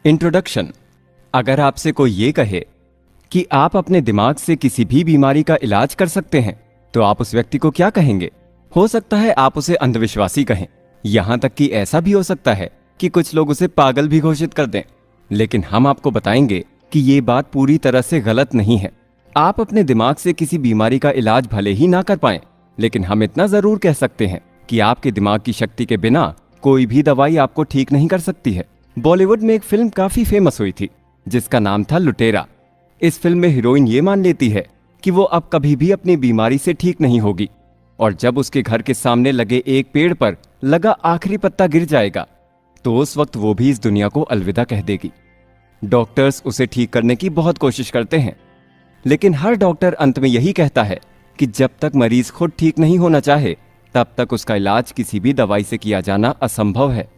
Introduction. अगर आपसे कोई ये कहे कि आप अपने दिमाग से किसी भी बीमारी का इलाज कर सकते हैं, तो आप उस व्यक्ति को क्या कहेंगे? हो सकता है आप उसे अंधविश्वासी कहें, यहां तक कि ऐसा भी हो सकता है कि कुछ लोग उसे पागल भी घोषित कर दें। लेकिन हम आपको बताएंगे कि ये बात पूरी तरह से गलत नहीं है। आप अपने दिमाग से किसी बीमारी का इलाज भले ही ना कर पाएं, लेकिन हम इतना जरूर कह सकते हैं कि आपके दिमाग की शक्ति के बिना कोई भी दवाई आपको ठीक नहीं कर सकती है। बॉलीवुड में एक फिल्म काफी फेमस हुई थी जिसका नाम था लुटेरा। इस फिल्म में हीरोइन ये मान लेती है कि वो अब कभी भी अपनी बीमारी से ठीक नहीं होगी, और जब उसके घर के सामने लगे एक पेड़ पर लगा आखिरी पत्ता गिर जाएगा तो उस वक्त वो भी इस दुनिया को अलविदा कह देगी। डॉक्टर्स उसे ठीक करने की बहुत कोशिश करते हैं, लेकिन हर डॉक्टर अंत में यही कहता है कि जब तक मरीज खुद ठीक नहीं होना चाहे तब तक उसका इलाज किसी भी दवाई से किया जाना असंभव है।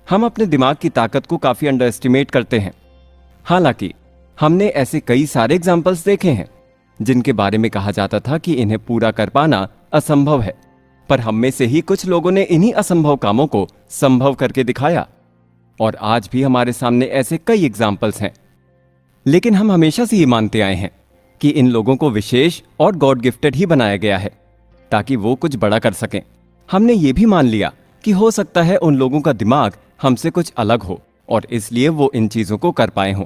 हम अपने दिमाग की ताकत को काफी अंडर एस्टिमेट करते हैं। हालांकि हमने ऐसे कई सारे एग्जाम्पल्स देखे हैं जिनके बारे में कहा जाता था कि इन्हें पूरा कर पाना असंभव है, पर हम में से ही कुछ लोगों ने इन्हीं असंभव कामों को संभव करके दिखाया, और आज भी हमारे सामने ऐसे कई एग्जाम्पल्स हैं। लेकिन हम हमेशा से ये मानते आए हैं कि इन लोगों को विशेष और गॉड गिफ्टेड ही बनाया गया है ताकि वो कुछ बड़ा कर सकें। हमने ये भी मान लिया कि हो सकता है उन लोगों का दिमाग हमसे कुछ अलग हो और इसलिए वो इन चीजों को कर पाए हों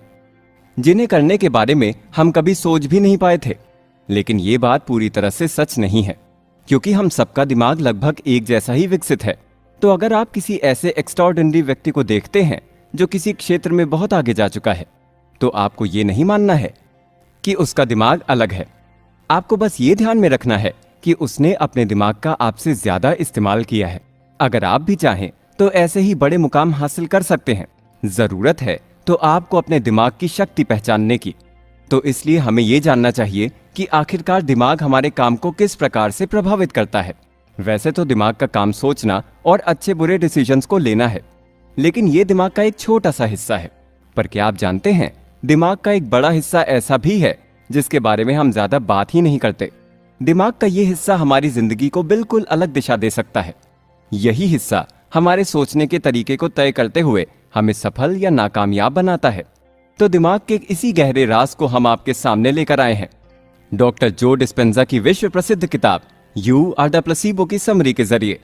जिन्हें करने के बारे में हम कभी सोच भी नहीं पाए थे। लेकिन ये बात पूरी तरह से सच नहीं है, क्योंकि हम सबका दिमाग लगभग एक जैसा ही विकसित है। तो अगर आप किसी ऐसे एक्स्ट्राऑर्डिनरी व्यक्ति को देखते हैं जो किसी क्षेत्र में बहुत आगे जा चुका है, तो आपको ये नहीं मानना है कि उसका दिमाग अलग है। आपको बस ये ध्यान में रखना है कि उसने अपने दिमाग का आपसे ज्यादा इस्तेमाल किया है। अगर आप भी चाहें तो ऐसे ही बड़े मुकाम हासिल कर सकते हैं। जरूरत है तो आपको अपने दिमाग की शक्ति पहचानने की। तो इसलिए हमें यह जानना चाहिए कि आखिरकार दिमाग हमारे काम को किस प्रकार से प्रभावित करता है। वैसे तो दिमाग का काम सोचना और अच्छे बुरे डिसीजंस को लेना है, लेकिन यह दिमाग का एक छोटा सा हिस्सा है। पर क्या आप जानते हैं, दिमाग का एक बड़ा हिस्सा ऐसा भी है जिसके बारे में हम ज्यादा बात ही नहीं करते। दिमाग का यह हिस्सा हमारी जिंदगी को बिल्कुल अलग दिशा दे सकता है। यही हिस्सा हमारे सोचने के तरीके को तय करते हुए हमें सफल या नाकामयाब बनाता है। तो दिमाग के इसी गहरे राज को हम आपके सामने लेकर आए हैं डॉक्टर जो डिस्पेंजा की विश्व प्रसिद्ध किताब यू आर द प्लेसिबो की समरी के जरिए।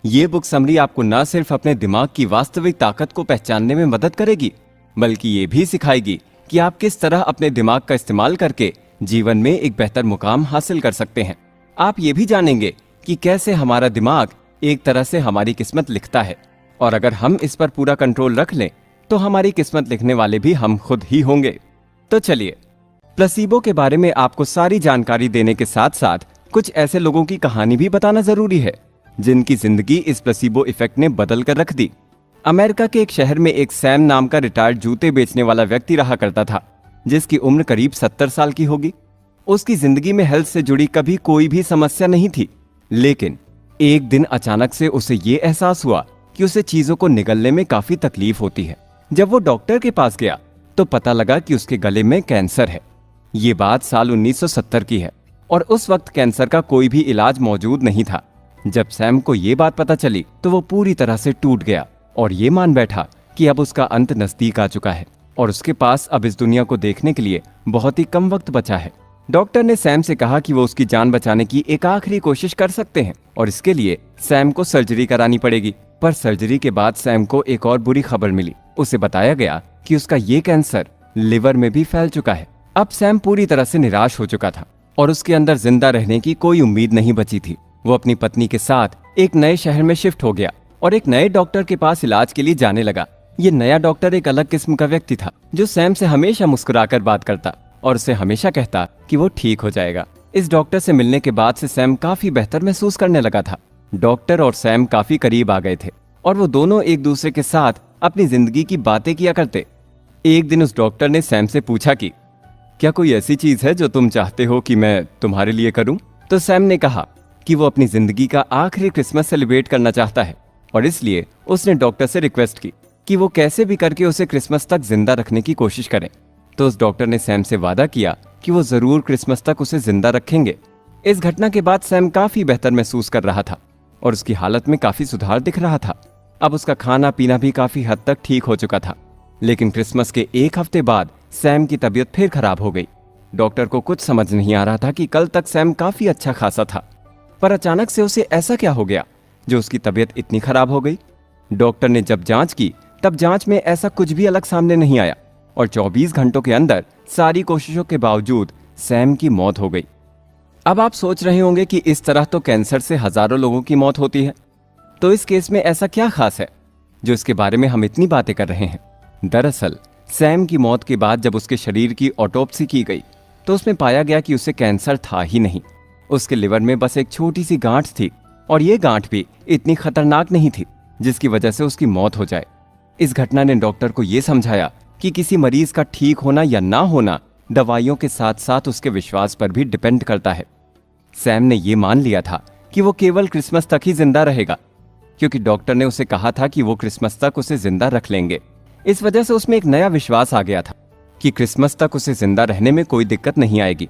ये बुक समरी आपको न सिर्फ अपने दिमाग की वास्तविक ताकत को पहचानने में मदद करेगी, बल्कि ये भी सिखाएगी कि आप किस तरह अपने दिमाग का इस्तेमाल करके जीवन में एक बेहतर मुकाम हासिल कर सकते हैं। आप ये भी जानेंगे कि कैसे हमारा दिमाग एक तरह से हमारी किस्मत लिखता है, और अगर हम इस पर पूरा कंट्रोल रख लें तो हमारी किस्मत लिखने वाले भी हम खुद ही होंगे। तो चलिए, प्लेसिबो के बारे में आपको सारी जानकारी देने के साथ साथ कुछ ऐसे लोगों की कहानी भी बताना जरूरी है जिनकी जिंदगी इस प्लेसिबो इफेक्ट ने बदल कर रख दी। अमेरिका के एक शहर में एक सैम नाम का रिटायर्ड जूते बेचने वाला व्यक्ति रहा करता था, जिसकी उम्र करीब 70 साल की होगी। उसकी जिंदगी में हेल्थ से जुड़ी कभी कोई भी समस्या नहीं थी, लेकिन एक दिन अचानक से उसे ये एहसास हुआ कि उसे चीजों को निगलने में काफी तकलीफ होती है। जब वो डॉक्टर के पास गया तो पता लगा कि उसके गले में कैंसर है। ये बात साल 1970 की है और उस वक्त कैंसर का कोई भी इलाज मौजूद नहीं था। जब सैम को ये बात पता चली तो वो पूरी तरह से टूट गया और ये मान बैठा कि अब उसका अंत नजदीक आ चुका है और उसके पास अब इस दुनिया को देखने के लिए बहुत ही कम वक्त बचा है। डॉक्टर ने सैम से कहा कि वो उसकी जान बचाने की एक आखिरी कोशिश कर सकते हैं और इसके लिए सैम को सर्जरी करानी पड़ेगी। पर सर्जरी के बाद सैम को एक और बुरी खबर मिली। उसे बताया गया कि उसका ये कैंसर लिवर में भी फैल चुका है। अब सैम पूरी तरह से निराश हो चुका था और उसके अंदर जिंदा रहने की कोई उम्मीद नहीं बची थी। वो अपनी पत्नी के साथ एक नए शहर में शिफ्ट हो गया और एक नए डॉक्टर के पास इलाज के लिए जाने लगा। ये नया डॉक्टर एक अलग किस्म का व्यक्ति था जो सैम से हमेशा मुस्कुराकर बात करता और उसे हमेशा कहता कि वो ठीक हो जाएगा। इस डॉक्टर से मिलने के बाद से सैम काफी बेहतर महसूस करने लगा था। डॉक्टर और सैम काफी करीब आ गए थे और वो दोनों एक दूसरे के साथ अपनी जिंदगी की बातें किया करते। एक दिन उस डॉक्टर ने सैम से पूछा कि क्या कोई ऐसी चीज है जो तुम चाहते हो कि मैं तुम्हारे लिए करूं? तो सैम ने कहा कि वो अपनी जिंदगी का आखिरी क्रिसमस सेलिब्रेट करना चाहता है और इसलिए उसने डॉक्टर से रिक्वेस्ट की कि वो कैसे भी करके उसे क्रिसमस तक जिंदा रखने की कोशिश करें। तो उस डॉक्टर ने सैम से वादा किया कि वो जरूर क्रिसमस तक उसे जिंदा रखेंगे। इस घटना के बाद सैम काफी बेहतर महसूस कर रहा था और उसकी हालत में काफी सुधार दिख रहा था। अब उसका खाना पीना भी काफी हद तक ठीक हो चुका था। लेकिन क्रिसमस के एक हफ्ते बाद सैम की तबीयत फिर खराब हो गई। डॉक्टर को कुछ समझ नहीं आ रहा था कि कल तक सैम काफी अच्छा खासा था, पर अचानक से उसे ऐसा क्या हो गया जो उसकी तबीयत इतनी खराब हो गई। डॉक्टर ने जब जांच की तब जांच में ऐसा कुछ भी अलग सामने नहीं आया और 24 घंटों के अंदर सारी कोशिशों के बावजूद सैम की मौत हो गई। अब आप सोच रहे होंगे कि इस तरह तो कैंसर से हजारों लोगों की मौत होती है, तो इस केस में ऐसा क्या खास है जो इसके बारे में हम इतनी बातें कर रहे हैं। दरअसल सैम की मौत के बाद जब उसके शरीर की ऑटोप्सी की गई तो उसमें पाया गया कि उसे कैंसर था ही नहीं। उसके लिवर में बस एक छोटी सी गांठ थी और ये गांठ भी इतनी खतरनाक नहीं थी जिसकी वजह से उसकी मौत हो जाए। इस घटना ने डॉक्टर को यह समझाया कि किसी मरीज का ठीक होना या ना होना दवाइयों के साथ साथ उसके विश्वास पर भी डिपेंड करता है। सैम ने यह मान लिया था कि वो केवल क्रिसमस तक ही जिंदा रहेगा, क्योंकि डॉक्टर ने उसे कहा था कि वो क्रिसमस तक उसे जिंदा रख लेंगे। इस वजह से उसमें एक नया विश्वास आ गया था कि क्रिसमस तक उसे जिंदा रहने में कोई दिक्कत नहीं आएगी,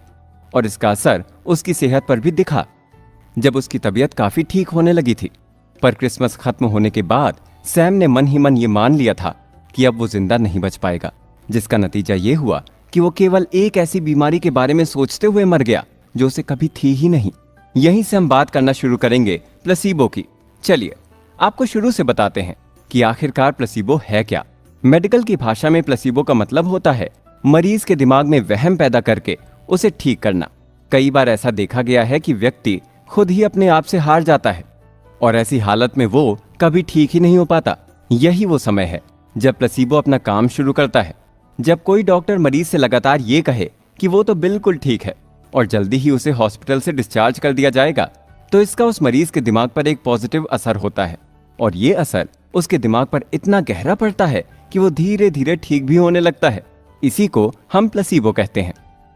और इसका असर उसकी सेहत पर भी दिखा जब उसकी तबीयत काफी ठीक होने लगी थी। पर क्रिसमस खत्म होने के बाद सैम ने मन ही मन ये मान लिया था कि अब वो जिंदा नहीं बच पाएगा, जिसका नतीजा ये हुआ कि वो केवल एक ऐसी बीमारी के बारे में सोचते हुए मर गया जो उसे कभी थी ही नहीं। यहीं से हम बात करना शुरू करेंगे प्लेसीबो की। चलिए आपको शुरू से बताते हैं कि आखिरकार प्लेसीबो है क्या। मेडिकल की भाषा में प्लेसीबो का मतलब होता है मरीज के दिमाग में वहम पैदा करके उसे ठीक करना। कई बार ऐसा देखा गया है कि व्यक्ति खुद ही अपने आप से हार जाता है और ऐसी हालत में वो कभी ठीक ही नहीं हो पाता। यही वो समय है जब प्लेसीबो अपना काम शुरू करता है। जब कोई डॉक्टर मरीज से लगातार ये कहे कि वो तो बिल्कुल ठीक है और जल्दी ही उसे हॉस्पिटल से डिस्चार्ज कर दिया जाएगा, तो इसका उस मरीज के दिमाग पर एक पॉजिटिव असर होता है और ये असर उसके दिमाग पर इतना गहरा पड़ता है कि वो धीरे धीरे ठीक भी होने लगता है। इसी को हम प्लेसीबो कहते हैं।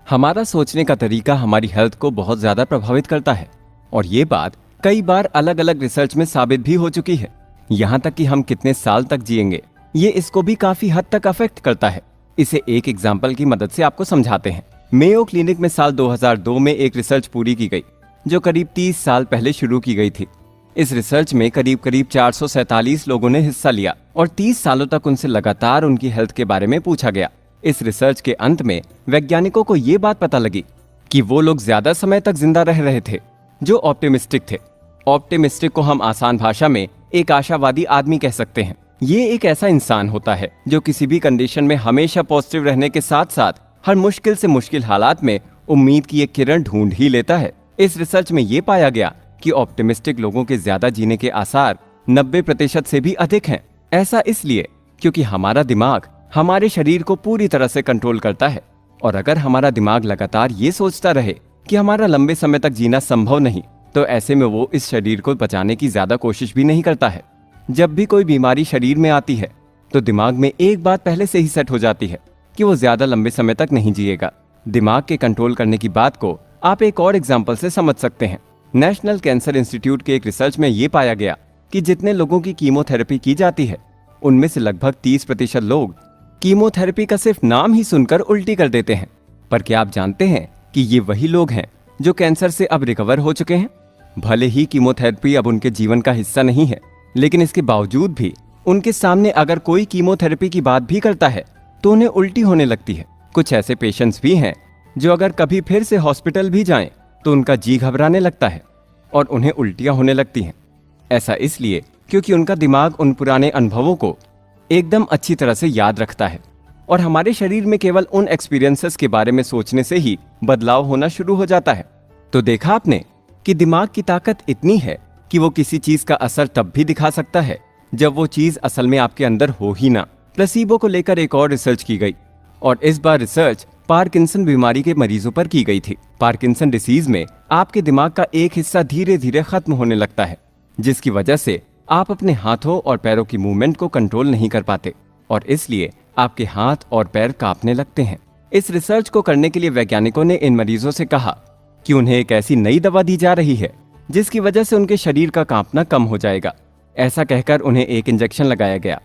हमारा सोचने का तरीका हमारी हेल्थ को बहुत ज्यादा प्रभावित करता है और ये बात कई बार अलग अलग रिसर्च में साबित भी हो चुकी है। यहाँ तक कि हम कितने साल तक जिएंगे ये इसको भी काफी हद तक अफेक्ट करता है। इसे एक एग्जाम्पल की मदद से आपको समझाते हैं। मेयो क्लिनिक में साल 2002 में एक रिसर्च पूरी की गई जो करीब 30 साल पहले शुरू की गई थी। इस रिसर्च में करीब 447 लोगों ने हिस्सा लिया और 30 सालों तक उनसे लगातार उनकी हेल्थ के बारे में पूछा गया। इस रिसर्च के अंत में वैज्ञानिकों को ये बात पता लगी कि वो लोग ज्यादा समय तक जिंदा रह रहे थे जो ऑप्टिमिस्टिक थे। ऑप्टिमिस्टिक को हम आसान भाषा में एक आशावादी आदमी कह सकते हैं। ये एक ऐसा इंसान होता है जो किसी भी कंडीशन में हमेशा पॉजिटिव रहने के साथ साथ हर मुश्किल से मुश्किल हालात में उम्मीद की एक किरण ढूंढ ही लेता है। इस रिसर्च में ये पाया गया कि ऑप्टिमिस्टिक लोगों के ज्यादा जीने के आसार 90% से भी अधिक हैं। ऐसा इसलिए क्योंकि हमारा दिमाग हमारे शरीर को पूरी तरह से कंट्रोल करता है और अगर हमारा दिमाग लगातार ये सोचता रहे कि हमारा लंबे समय तक जीना संभव नहीं, तो ऐसे में वो इस शरीर को बचाने की ज्यादा कोशिश भी नहीं करता है। जब भी कोई बीमारी शरीर में आती है तो दिमाग में एक बात पहले से ही सेट हो जाती है कि वो ज्यादा लंबे समय तक नहीं जिएगा। दिमाग के कंट्रोल करने की बात को आप एक और एग्जाम्पल से समझ सकते हैं। नेशनल कैंसर इंस्टीट्यूट के एक रिसर्च में ये पाया गया कि जितने लोगों की कीमोथेरेपी की जाती है उनमें से लगभग 30% लोग कीमोथेरेपी का सिर्फ नाम ही सुनकर उल्टी कर देते हैं। पर क्या आप जानते हैं कि ये वही लोग हैं जो कैंसर से अब रिकवर हो चुके हैं? भले ही कीमोथेरेपी अब उनके जीवन का हिस्सा नहीं है, लेकिन इसके बावजूद भी उनके सामने अगर कोई कीमोथेरेपी की बात भी करता है तो उन्हें उल्टी होने लगती है। कुछ ऐसे पेशेंट्स भी हैं जो अगर कभी फिर से हॉस्पिटल भी जाएं तो उनका जी घबराने लगता है और उन्हें उल्टियां होने लगती हैं। ऐसा इसलिए क्योंकि उनका दिमाग उन पुराने अनुभवों को एकदम अच्छी तरह से याद रखता है और हमारे शरीर में केवल उन एक्सपीरियंसेस के बारे में सोचने से ही बदलाव होना शुरू हो जाता है। तो देखा आपने कि दिमाग की ताकत इतनी है कि वो किसी चीज का असर तब भी दिखा सकता है जब वो चीज असल में आपके अंदर हो ही ना। प्लेसीबो को लेकर एक और रिसर्च की गई और इस बार रिसर्च पार्किंसन बीमारी के मरीजों पर की गई थी। पार्किंसन डिसीज में आपके दिमाग का एक हिस्सा धीरे धीरे खत्म होने लगता है, जिसकी वजह से आप अपने हाथों और पैरों की मूवमेंट को कंट्रोल नहीं कर पाते और इसलिए आपके हाथ और पैर कांपने लगते हैं। इस रिसर्च को करने के लिए वैज्ञानिकों ने इन मरीजों से कहा कि उन्हें एक ऐसी नई दवा दी जा रही है जिसकी वजह से उनके शरीर का कांपना कम हो जाएगा। ऐसा कहकर उन्हें एक इंजेक्शन लगाया गया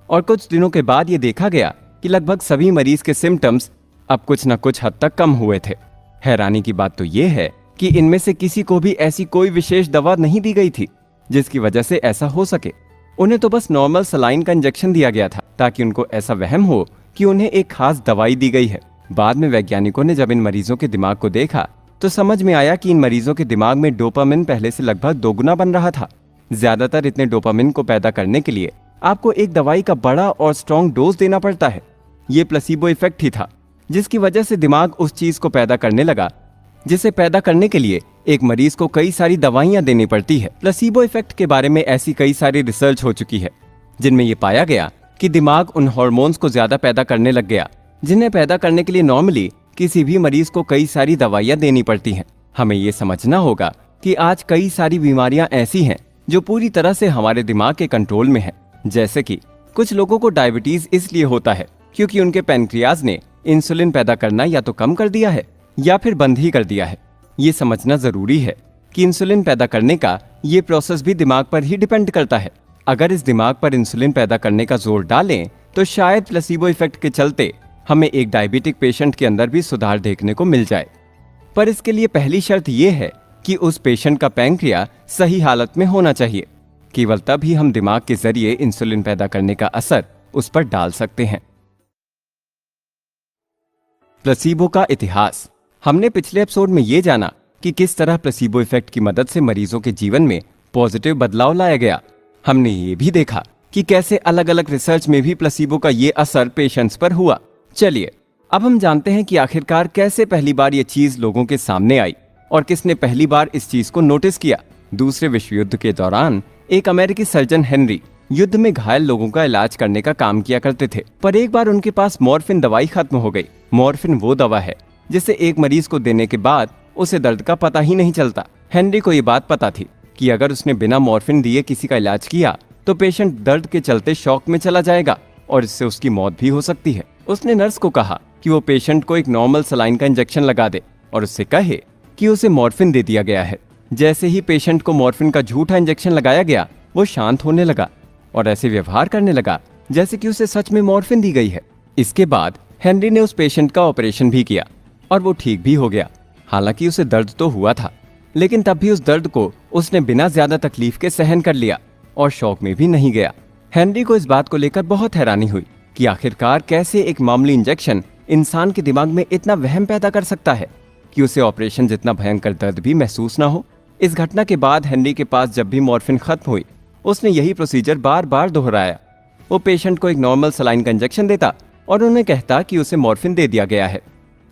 और कुछ दिनों के बाद ये देखा गया कि लगभग सभी मरीज के सिम्टम्स अब कुछ न कुछ हद तक कम हुए थे। हैरानी की बात तो ये है कि इनमें से किसी को भी ऐसी कोई विशेष दवा नहीं दी गई थी जिसकी वजह से ऐसा हो सके। उन्हें तो बस नॉर्मल सलाइन का इंजेक्शन दिया गया था ताकि उनको ऐसा वहम हो कि उन्हें एक खास दवाई दी गई है। बाद में वैज्ञानिकों ने जब इन मरीजों के दिमाग को देखा तो समझ में आया कि इन मरीजों के दिमाग में डोपामिन पहले से लगभग 2 गुना बन रहा था। ज्यादातर इतने डोपामिन को पैदा करने के लिए आपको एक दवाई का बड़ा और स्ट्रॉन्ग डोज देना पड़ता है। ये प्लेसिबो इफेक्ट ही था जिसकी वजह से दिमाग उस चीज को पैदा करने लगा जिसे पैदा करने के लिए एक मरीज को कई सारी दवाइयां देनी पड़ती है। प्लेसिबो इफेक्ट के बारे में ऐसी कई सारी रिसर्च हो चुकी है जिनमें यह पाया गया कि दिमाग उन हार्मोन्स को ज्यादा पैदा करने लग गया जिन्हें पैदा करने के लिए नॉर्मली किसी भी मरीज को कई सारी दवाइयां देनी पड़ती हैं। हमें ये समझना होगा कि आज कई सारी बीमारियां ऐसी हैं जो पूरी तरह से हमारे दिमाग के कंट्रोल में है। जैसे कि कुछ लोगों को डायबिटीज इसलिए होता है क्योंकि उनके पैनक्रियाज ने इंसुलिन पैदा करना या तो कम कर दिया है या फिर बंद ही कर दिया है। ये समझना जरूरी है कि इंसुलिन पैदा करने का ये प्रोसेस भी दिमाग पर ही डिपेंड करता है। अगर इस दिमाग पर इंसुलिन पैदा करने का जोर डालें तो शायद प्लेसिबो इफेक्ट के चलते हमें एक डायबिटिक पेशेंट के अंदर भी सुधार देखने को मिल जाए। पर इसके लिए पहली शर्त यह है कि उस पेशेंट का पैंक्रिया सही हालत में होना चाहिए। केवल तब ही हम दिमाग के जरिए इंसुलिन पैदा करने का असर उस पर डाल सकते हैं। प्लेसिबो का इतिहास। हमने पिछले एपिसोड में ये जाना कि किस तरह प्लेसिबो इफेक्ट की मदद से मरीजों के जीवन में पॉजिटिव बदलाव लाया गया। हमने ये भी देखा कि कैसे अलग अलग रिसर्च में भी प्लेसिबो का ये असर पेशेंट्स पर हुआ। चलिए अब हम जानते हैं कि आखिरकार कैसे पहली बार ये चीज लोगों के सामने आई और किसने पहली बार इस चीज को नोटिस किया। दूसरे विश्व युद्ध के दौरान एक अमेरिकी सर्जन हेनरी युद्ध में घायल लोगों का इलाज करने का काम किया करते थे, पर एक बार उनके पास मॉर्फिन दवाई खत्म हो गई। मॉर्फिन वो दवा है जिसे एक मरीज को देने के बाद उसे दर्द का पता ही नहीं चलता। हेनरी को ये बात पता थी कि अगर उसने बिना मॉर्फिन दिए किसी का इलाज किया तो पेशेंट दर्द के चलते शॉक में चला जाएगा और इससे उसकी मौत भी हो सकती है। उसने नर्स को कहा कि वो पेशेंट को एक नॉर्मल सलाइन का इंजेक्शन लगा दे और उससे कहे कि उसे मॉर्फिन दे दिया गया है। जैसे ही पेशेंट को मॉर्फिन का झूठा इंजेक्शन लगाया गया वो शांत होने लगा और ऐसे व्यवहार करने लगा जैसे कि उसे सच में मॉर्फिन दी गई है। इसके बाद हेनरी ने उस पेशेंट का ऑपरेशन भी किया और वो ठीक भी हो गया। हालांकि उसे दर्द तो हुआ था लेकिन तब भी उस दर्द को उसने बिना ज्यादा तकलीफ के सहन कर लिया और शौक में भी नहीं गया। हेनरी को इस बात को लेकर बहुत हैरानी हुई कि आखिरकार कैसे एक मामूली इंजेक्शन इंसान के दिमाग में इतना वहम पैदा कर सकता है कि उसे ऑपरेशन जितना भयंकर दर्द भी महसूस ना हो। इस घटना के बाद हेनरी के पास जब भी मॉर्फिन खत्म हुई उसने यही प्रोसीजर बार बार दोहराया। वो पेशेंट को एक नॉर्मल सलाइन का इंजेक्शन देता और उन्हें कहता कि उसे मॉर्फिन दे दिया गया है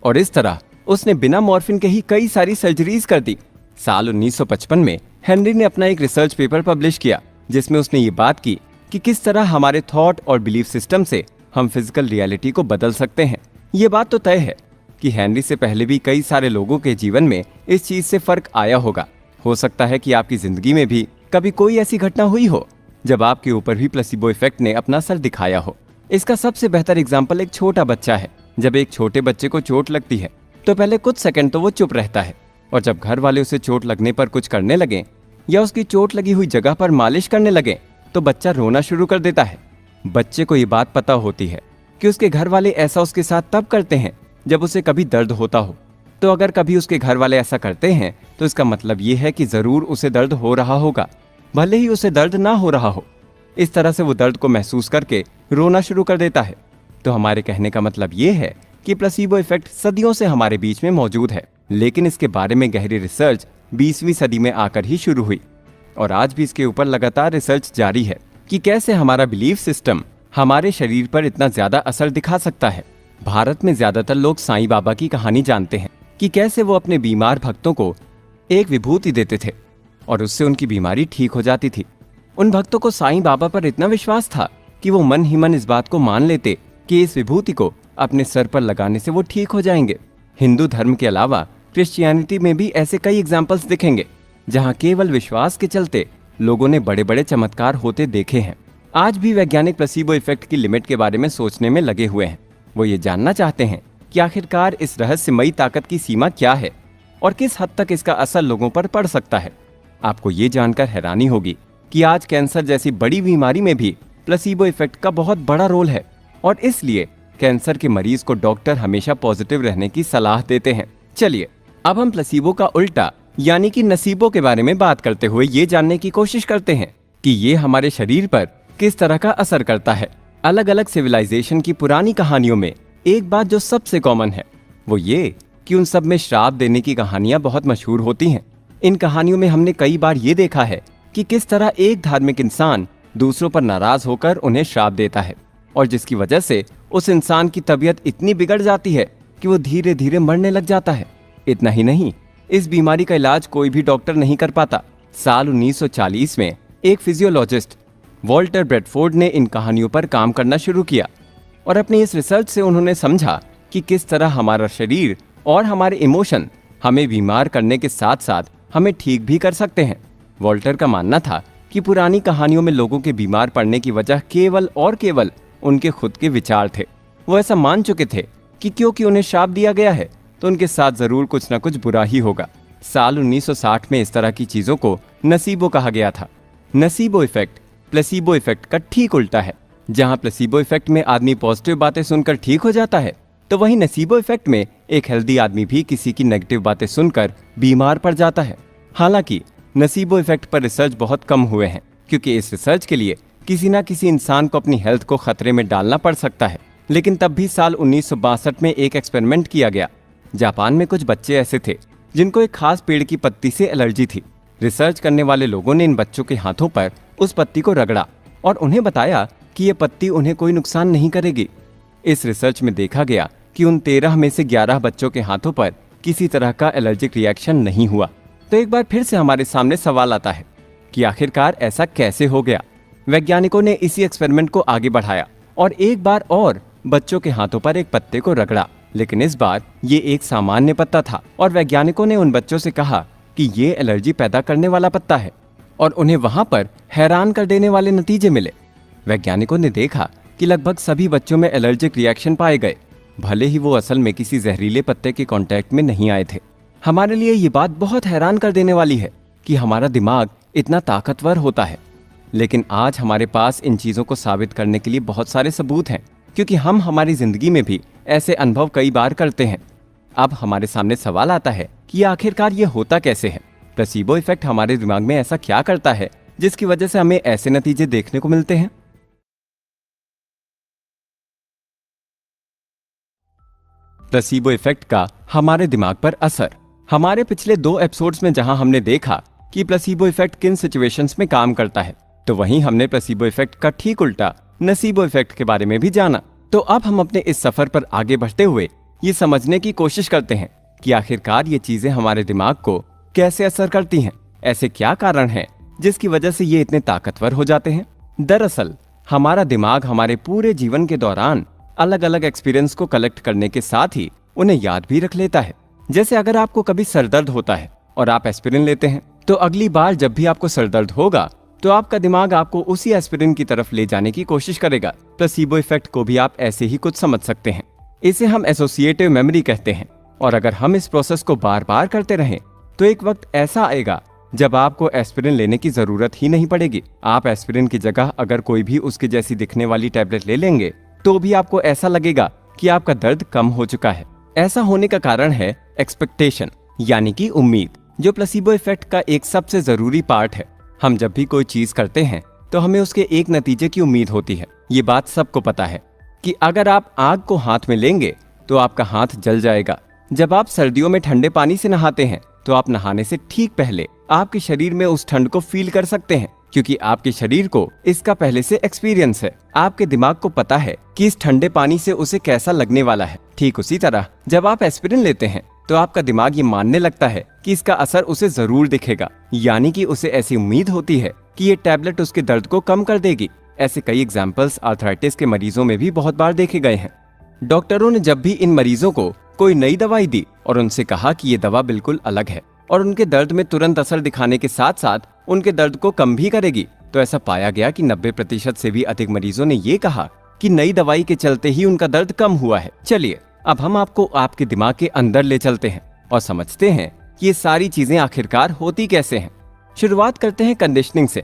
और इस तरह उसने बिना मॉर्फिन के ही कई सारी सर्जरीज कर दी। साल 1955 में हेनरी ने अपना एक रिसर्च पेपर पब्लिश किया जिसमें उसने ये बात की कि किस तरह हमारे थॉट और बिलीफ सिस्टम से हम फिजिकल रियलिटी को बदल सकते हैं। ये बात तो तय है कि हेनरी से पहले भी कई सारे लोगों के जीवन में इस चीज से फर्क आया होगा। हो सकता है कि आपकी जिंदगी में भी कभी कोई ऐसी घटना हुई हो जब आपके ऊपर भी प्लेसिबो इफेक्ट ने अपना असर दिखाया हो। इसका सबसे बेहतर एग्जाम्पल एक छोटा बच्चा है। जब एक छोटे बच्चे को चोट लगती है तो पहले कुछ सेकंड तो वो चुप रहता है और जब घर वाले उसे चोट लगने पर कुछ करने लगे या उसकी चोट लगी हुई जगह पर मालिश करने लगे तो बच्चा रोना शुरू कर देता है। बच्चे को ये बात पता होती है कि उसके घर वाले ऐसा उसके साथ तब करते हैं जब उसे कभी दर्द होता हो। तो अगर कभी उसके घर वाले ऐसा करते हैं तो इसका मतलब ये है कि जरूर उसे दर्द हो रहा होगा, भले ही उसे दर्द ना हो रहा हो। इस तरह से वो दर्द को महसूस करके रोना शुरू कर देता है। तो हमारे कहने का मतलब ये है कि प्लेसिबो इफेक्ट सदियों से हमारे बीच में मौजूद है, लेकिन इसके बारे में गहरी रिसर्च 20वीं सदी में आकर ही शुरू हुई और आज भी इसके ऊपर लगातार रिसर्च जारी है कि कैसे हमारा बिलीफ सिस्टम हमारे शरीर पर इतना ज्यादा असर दिखा सकता है। भारत में ज्यादातर लोग साईं बाबा की कहानी जानते हैं कि कैसे वो अपने बीमार भक्तों को एक विभूति देते थे और उससे उनकी बीमारी ठीक हो जाती थी। उन भक्तों को साईं बाबा पर इतना विश्वास था कि वो मन ही मन इस बात को मान लेते कि इस विभूति को अपने सर पर लगाने से वो ठीक हो जाएंगे। हिंदू धर्म के अलावा क्रिश्चियनिटी में भी ऐसे कई एग्जाम्पल्स दिखेंगे जहां केवल विश्वास के चलते लोगों ने बड़े बड़े चमत्कार होते देखे हैं। आज भी वैज्ञानिक प्लेसिबो इफेक्ट की लिमिट के बारे में सोचने में लगे हुए हैं। वो ये जानना चाहते हैं कि आखिरकार इस रहस्यमयी ताकत की सीमा क्या है और किस हद तक इसका असर लोगों पर पड़ सकता है। आपको ये जानकर हैरानी होगी कि आज कैंसर जैसी बड़ी बीमारी में भी प्लेसिबो इफेक्ट का बहुत बड़ा रोल है और इसलिए कैंसर के मरीज को डॉक्टर हमेशा पॉजिटिव रहने की सलाह देते हैं। चलिए अब हम प्लेसिबो का उल्टा यानी कि नसीबो के बारे में बात करते हुए ये जानने की कोशिश करते हैं कि ये हमारे शरीर पर किस तरह का असर करता है। अलग अलग सिविलाइजेशन की पुरानी कहानियों में एक बात जो सबसे कॉमन है वो ये कि उन सब में श्राप देने की कहानियां बहुत मशहूर होती हैं। इन कहानियों में हमने कई बार ये देखा है कि किस तरह एक धार्मिक इंसान दूसरों पर नाराज होकर उन्हें श्राप देता है और जिसकी वजह से उस इंसान की तबीयत इतनी बिगड़ जाती है कि वो धीरे धीरे मरने लग जाता है। इतना ही नहीं, इस बीमारी का इलाज कोई भी डॉक्टर नहीं कर पाता। साल 1940 में एक फिजियोलॉजिस्ट वॉल्टर ब्रेडफोर्ड ने इन कहानियों पर काम करना शुरू किया और अपनी इस रिसर्च से उन्होंने समझा कि किस तरह हमारा शरीर और हमारे इमोशन हमें बीमार करने के साथ साथ हमें ठीक भी कर सकते हैं। वॉल्टर का मानना था कि पुरानी कहानियों में लोगों के बीमार पड़ने की वजह केवल और केवल उनके खुद के विचार थे। वो ऐसा मान चुके थे कि क्योंकि उन्हें श्राप दिया गया है तो उनके साथ जरूर कुछ न कुछ बुरा ही होगा। साल 1960 में इस तरह की चीजों को नसीबो कहा गया था। नसीबो इफेक्ट प्लेसीबो इफेक्ट का ठीक उल्टा है। जहां प्लेसीबो इफेक्ट में आदमी पॉजिटिव बातें सुनकर ठीक हो जाता है, तो वहीं नसीबो इफेक्ट में एक हेल्दी आदमी भी किसी की नेगेटिव बातें सुनकर बीमार पड़ जाता है। हालांकि नसीबो इफेक्ट पर रिसर्च बहुत कम हुए हैं, क्योंकि इस रिसर्च के लिए किसी न किसी इंसान को अपनी हेल्थ को खतरे में डालना पड़ सकता है। लेकिन तब भी साल 1962 में एक एक्सपेरिमेंट किया गया। जापान में कुछ बच्चे ऐसे थे जिनको एक खास पेड़ की पत्ती से एलर्जी थी। रिसर्च करने वाले लोगों ने इन बच्चों के हाथों पर उस पत्ती को रगड़ा और उन्हें बताया कि ये पत्ती उन्हें कोई नुकसान नहीं करेगी। इस रिसर्च में देखा गया कि उन 13 में से 11 बच्चों के हाथों पर किसी तरह का एलर्जिक रिएक्शन नहीं हुआ। तो एक बार फिर से हमारे सामने सवाल आता है कि आखिरकार ऐसा कैसे हो गया। वैज्ञानिकों ने इसी एक्सपेरिमेंट को आगे बढ़ाया और एक बार और बच्चों के हाथों पर एक पत्ते को रगड़ा, लेकिन इस बार ये एक सामान्य पत्ता था और वैज्ञानिकों ने उन बच्चों से कहा कि ये एलर्जी पैदा करने वाला पत्ता है और उन्हें वहां पर हैरान कर देने वाले नतीजे मिले। वैज्ञानिकों ने देखा कि लगभग सभी बच्चों में एलर्जिक रिएक्शन पाए गए, भले ही वो असल में किसी जहरीले पत्ते के कांटेक्ट में नहीं आए थे। हमारे लिए ये बात बहुत हैरान कर देने वाली है कि हमारा दिमाग इतना ताकतवर होता है। लेकिन आज हमारे पास इन चीजों को साबित करने के लिए बहुत सारे सबूत हैं, क्योंकि हम हमारी जिंदगी में भी ऐसे अनुभव कई बार करते हैं। अब हमारे सामने सवाल आता है कि आखिरकार ये होता कैसे है। प्लेसीबो इफेक्ट हमारे दिमाग में ऐसा क्या करता है जिसकी वजह से हमें ऐसे नतीजे देखने को मिलते हैं। प्लेसीबो इफेक्ट का हमारे दिमाग पर असर। हमारे पिछले 2 एपिसोड्स में जहां हमने देखा कि प्लेसीबो इफेक्ट किन सिचुएशंस में काम करता है, तो वहीं हमने प्लेसीबो इफेक्ट का ठीक उल्टा नसीबो इफेक्ट के बारे में भी जाना। तो अब हम अपने इस सफर पर आगे बढ़ते हुए ये समझने की कोशिश करते हैं कि आखिरकार ये चीजें हमारे दिमाग को कैसे असर करती हैं। ऐसे क्या कारण हैं जिसकी वजह से ये इतने ताकतवर हो जाते हैं। दरअसल हमारा दिमाग हमारे पूरे जीवन के दौरान अलग अलग एक्सपीरियंस को कलेक्ट करने के साथ ही उन्हें याद भी रख लेता है। जैसे अगर आपको कभी सरदर्द होता है और आप एस्पिरिन लेते हैं, तो अगली बार जब भी आपको सरदर्द होगा तो आपका दिमाग आपको उसी एस्पिरिन की तरफ ले जाने की कोशिश करेगा। प्लेसीबो इफेक्ट को भी आप ऐसे ही कुछ समझ सकते हैं। इसे हम एसोसिएटिव मेमोरी कहते हैं। और अगर हम इस प्रोसेस को बार बार करते रहें तो एक वक्त ऐसा आएगा जब आपको एस्पिरिन लेने की जरूरत ही नहीं पड़ेगी। आप एस्पिरिन की जगह अगर कोई भी उसके जैसी दिखने वाली टैबलेट ले लेंगे तो भी आपको ऐसा लगेगा कि आपका दर्द कम हो चुका है। ऐसा होने का कारण है एक्सपेक्टेशन, यानी कि उम्मीद, जो प्लेसीबो इफेक्ट का एक सबसे जरूरी पार्ट है। हम जब भी कोई चीज करते हैं तो हमें उसके एक नतीजे की उम्मीद होती है। ये बात सबको पता है कि अगर आप आग को हाथ में लेंगे तो आपका हाथ जल जाएगा। जब आप सर्दियों में ठंडे पानी से नहाते हैं तो आप नहाने से ठीक पहले आपके शरीर में उस ठंड को फील कर सकते हैं, क्योंकि आपके शरीर को इसका पहले से एक्सपीरियंस है। आपके दिमाग को पता है कि इस ठंडे पानी से उसे कैसा लगने वाला है। ठीक उसी तरह जब आप एस्पिरिन लेते हैं तो आपका दिमाग ये मानने लगता है कि इसका असर उसे जरूर दिखेगा, यानी कि उसे ऐसी उम्मीद होती है कि ये टैबलेट उसके दर्द को कम कर देगी। ऐसे कई एग्जाम्पल्स आर्थराइटिस के मरीजों में भी बहुत बार देखे गए हैं। डॉक्टरों ने जब भी इन मरीजों को कोई नई दवाई दी और उनसे कहा कि ये दवा बिल्कुल अलग है और उनके दर्द में तुरंत असर दिखाने के साथ साथ उनके दर्द को कम भी करेगी, तो ऐसा पाया गया कि 90% से भी अधिक मरीजों ने ये कहा कि नई दवाई के चलते ही उनका दर्द कम हुआ है। चलिए अब हम आपको आपके दिमाग के अंदर ले चलते हैं और समझते हैं कि ये सारी चीजें आखिरकार होती कैसे हैं। शुरुआत करते हैं कंडीशनिंग से,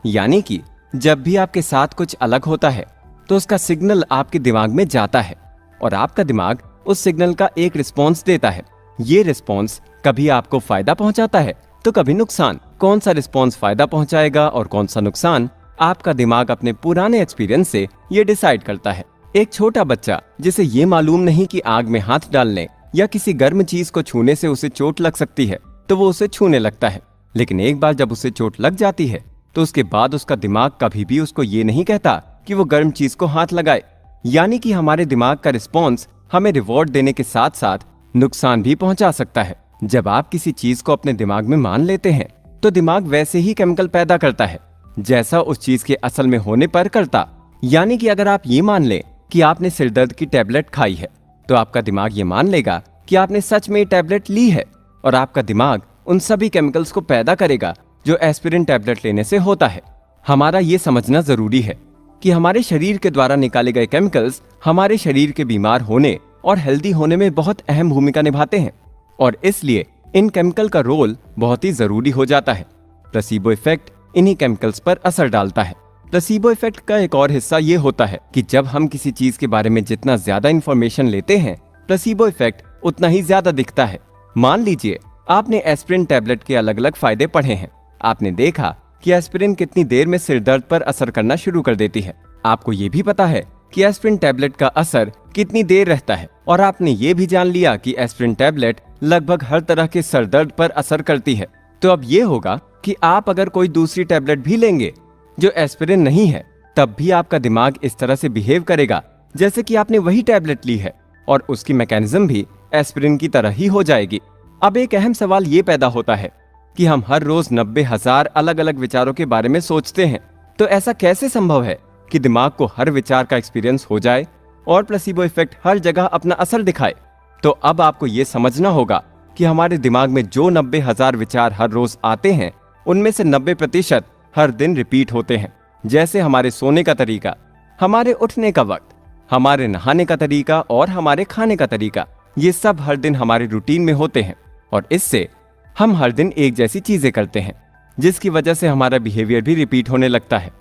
यानी कि जब भी आपके साथ कुछ अलग होता है तो उसका सिग्नल आपके दिमाग में जाता है और आपका दिमाग उस सिग्नल का एक रिस्पॉन्स देता है। ये रिस्पॉन्स कभी आपको फायदा पहुंचाता है तो कभी नुकसान। कौन सा रिस्पॉन्स फायदा पहुंचाएगा और कौन सा नुकसान, आपका दिमाग अपने पुराने एक्सपीरियंस से ये डिसाइड करता है। एक छोटा बच्चा जिसे ये मालूम नहीं कि आग में हाथ डालने या किसी गर्म चीज को छूने से उसे चोट लग सकती है, तो वो उसे छूने लगता है। लेकिन एक बार जब उसे चोट लग जाती है तो उसके बाद उसका दिमाग कभी भी उसको ये नहीं कहता कि वो गर्म चीज को हाथ लगाए। यानी कि हमारे दिमाग का रिस्पॉन्स हमें रिवॉर्ड देने के साथ साथ नुकसान भी पहुंचा सकता है। जब आप किसी चीज को अपने दिमाग में मान लेते हैं तो दिमाग वैसे ही केमिकल पैदा करता है जैसा उस चीज के असल में होने पर करता। यानी कि अगर आप ये मान लें कि आपने सिरदर्द की टैबलेट खाई है तो आपका दिमाग ये मान लेगा कि आपने सच में ये टैबलेट ली है, और आपका दिमाग उन सभी केमिकल्स को पैदा करेगा जो एस्पिरिन टैबलेट लेने से होता है। हमारा ये समझना जरूरी है कि हमारे शरीर के द्वारा निकाले गए केमिकल्स हमारे शरीर के बीमार होने और हेल्दी होने में बहुत अहम भूमिका निभाते हैं, और इसलिए इन केमिकल का रोल बहुत ही जरूरी हो जाता है। प्लेसिबो इफेक्ट इन्हीं केमिकल्स पर असर डालता है। प्लेसिबो इफेक्ट का एक और हिस्सा ये होता है कि जब हम किसी चीज के बारे में जितना ज्यादा इंफॉर्मेशन लेते हैं, प्लेसिबो इफेक्ट उतना ही ज्यादा दिखता है। मान लीजिए आपने एस्पिरिन टैबलेट के अलग अलग फायदे पढ़े हैं। आपने देखा कि एस्पिरिन कितनी देर में सिर दर्द पर असर करना शुरू कर देती है। आपको ये भी पता है कि एस्पिरिन टैबलेट का असर कितनी देर रहता है, और आपने ये भी जान लिया कि एस्पिरिन टैबलेट लगभग हर तरह के सर दर्द पर असर करती है। तो अब ये होगा कि आप अगर कोई दूसरी टैबलेट भी लेंगे जो एस्पिरिन नहीं है, तब भी आपका दिमाग इस तरह से बिहेव करेगा जैसे कि आपने वही टैबलेट ली है, और उसकी मैकेनिज्म भी एस्पिरिन की तरह ही हो जाएगी। अब एक अहम सवाल ये पैदा होता है कि हम हर रोज 90,000 अलग अलग विचारों के बारे में सोचते हैं, तो ऐसा कैसे संभव है कि दिमाग को हर विचार का एक्सपीरियंस हो जाए और प्लेसिबो इफेक्ट हर जगह अपना असर दिखाए? तो अब आपको ये समझना होगा कि हमारे दिमाग में जो 90,000 विचार हर रोज आते हैं, उनमें से 90% हर दिन रिपीट होते हैं। जैसे हमारे सोने का तरीका, हमारे उठने का वक्त, हमारे नहाने का तरीका और हमारे खाने का तरीका, ये सब हर दिन हमारे रूटीन में होते हैं, और इससे हम हर दिन एक जैसी चीजें करते हैं, जिसकी वजह से हमारा बिहेवियर भी रिपीट होने लगता है।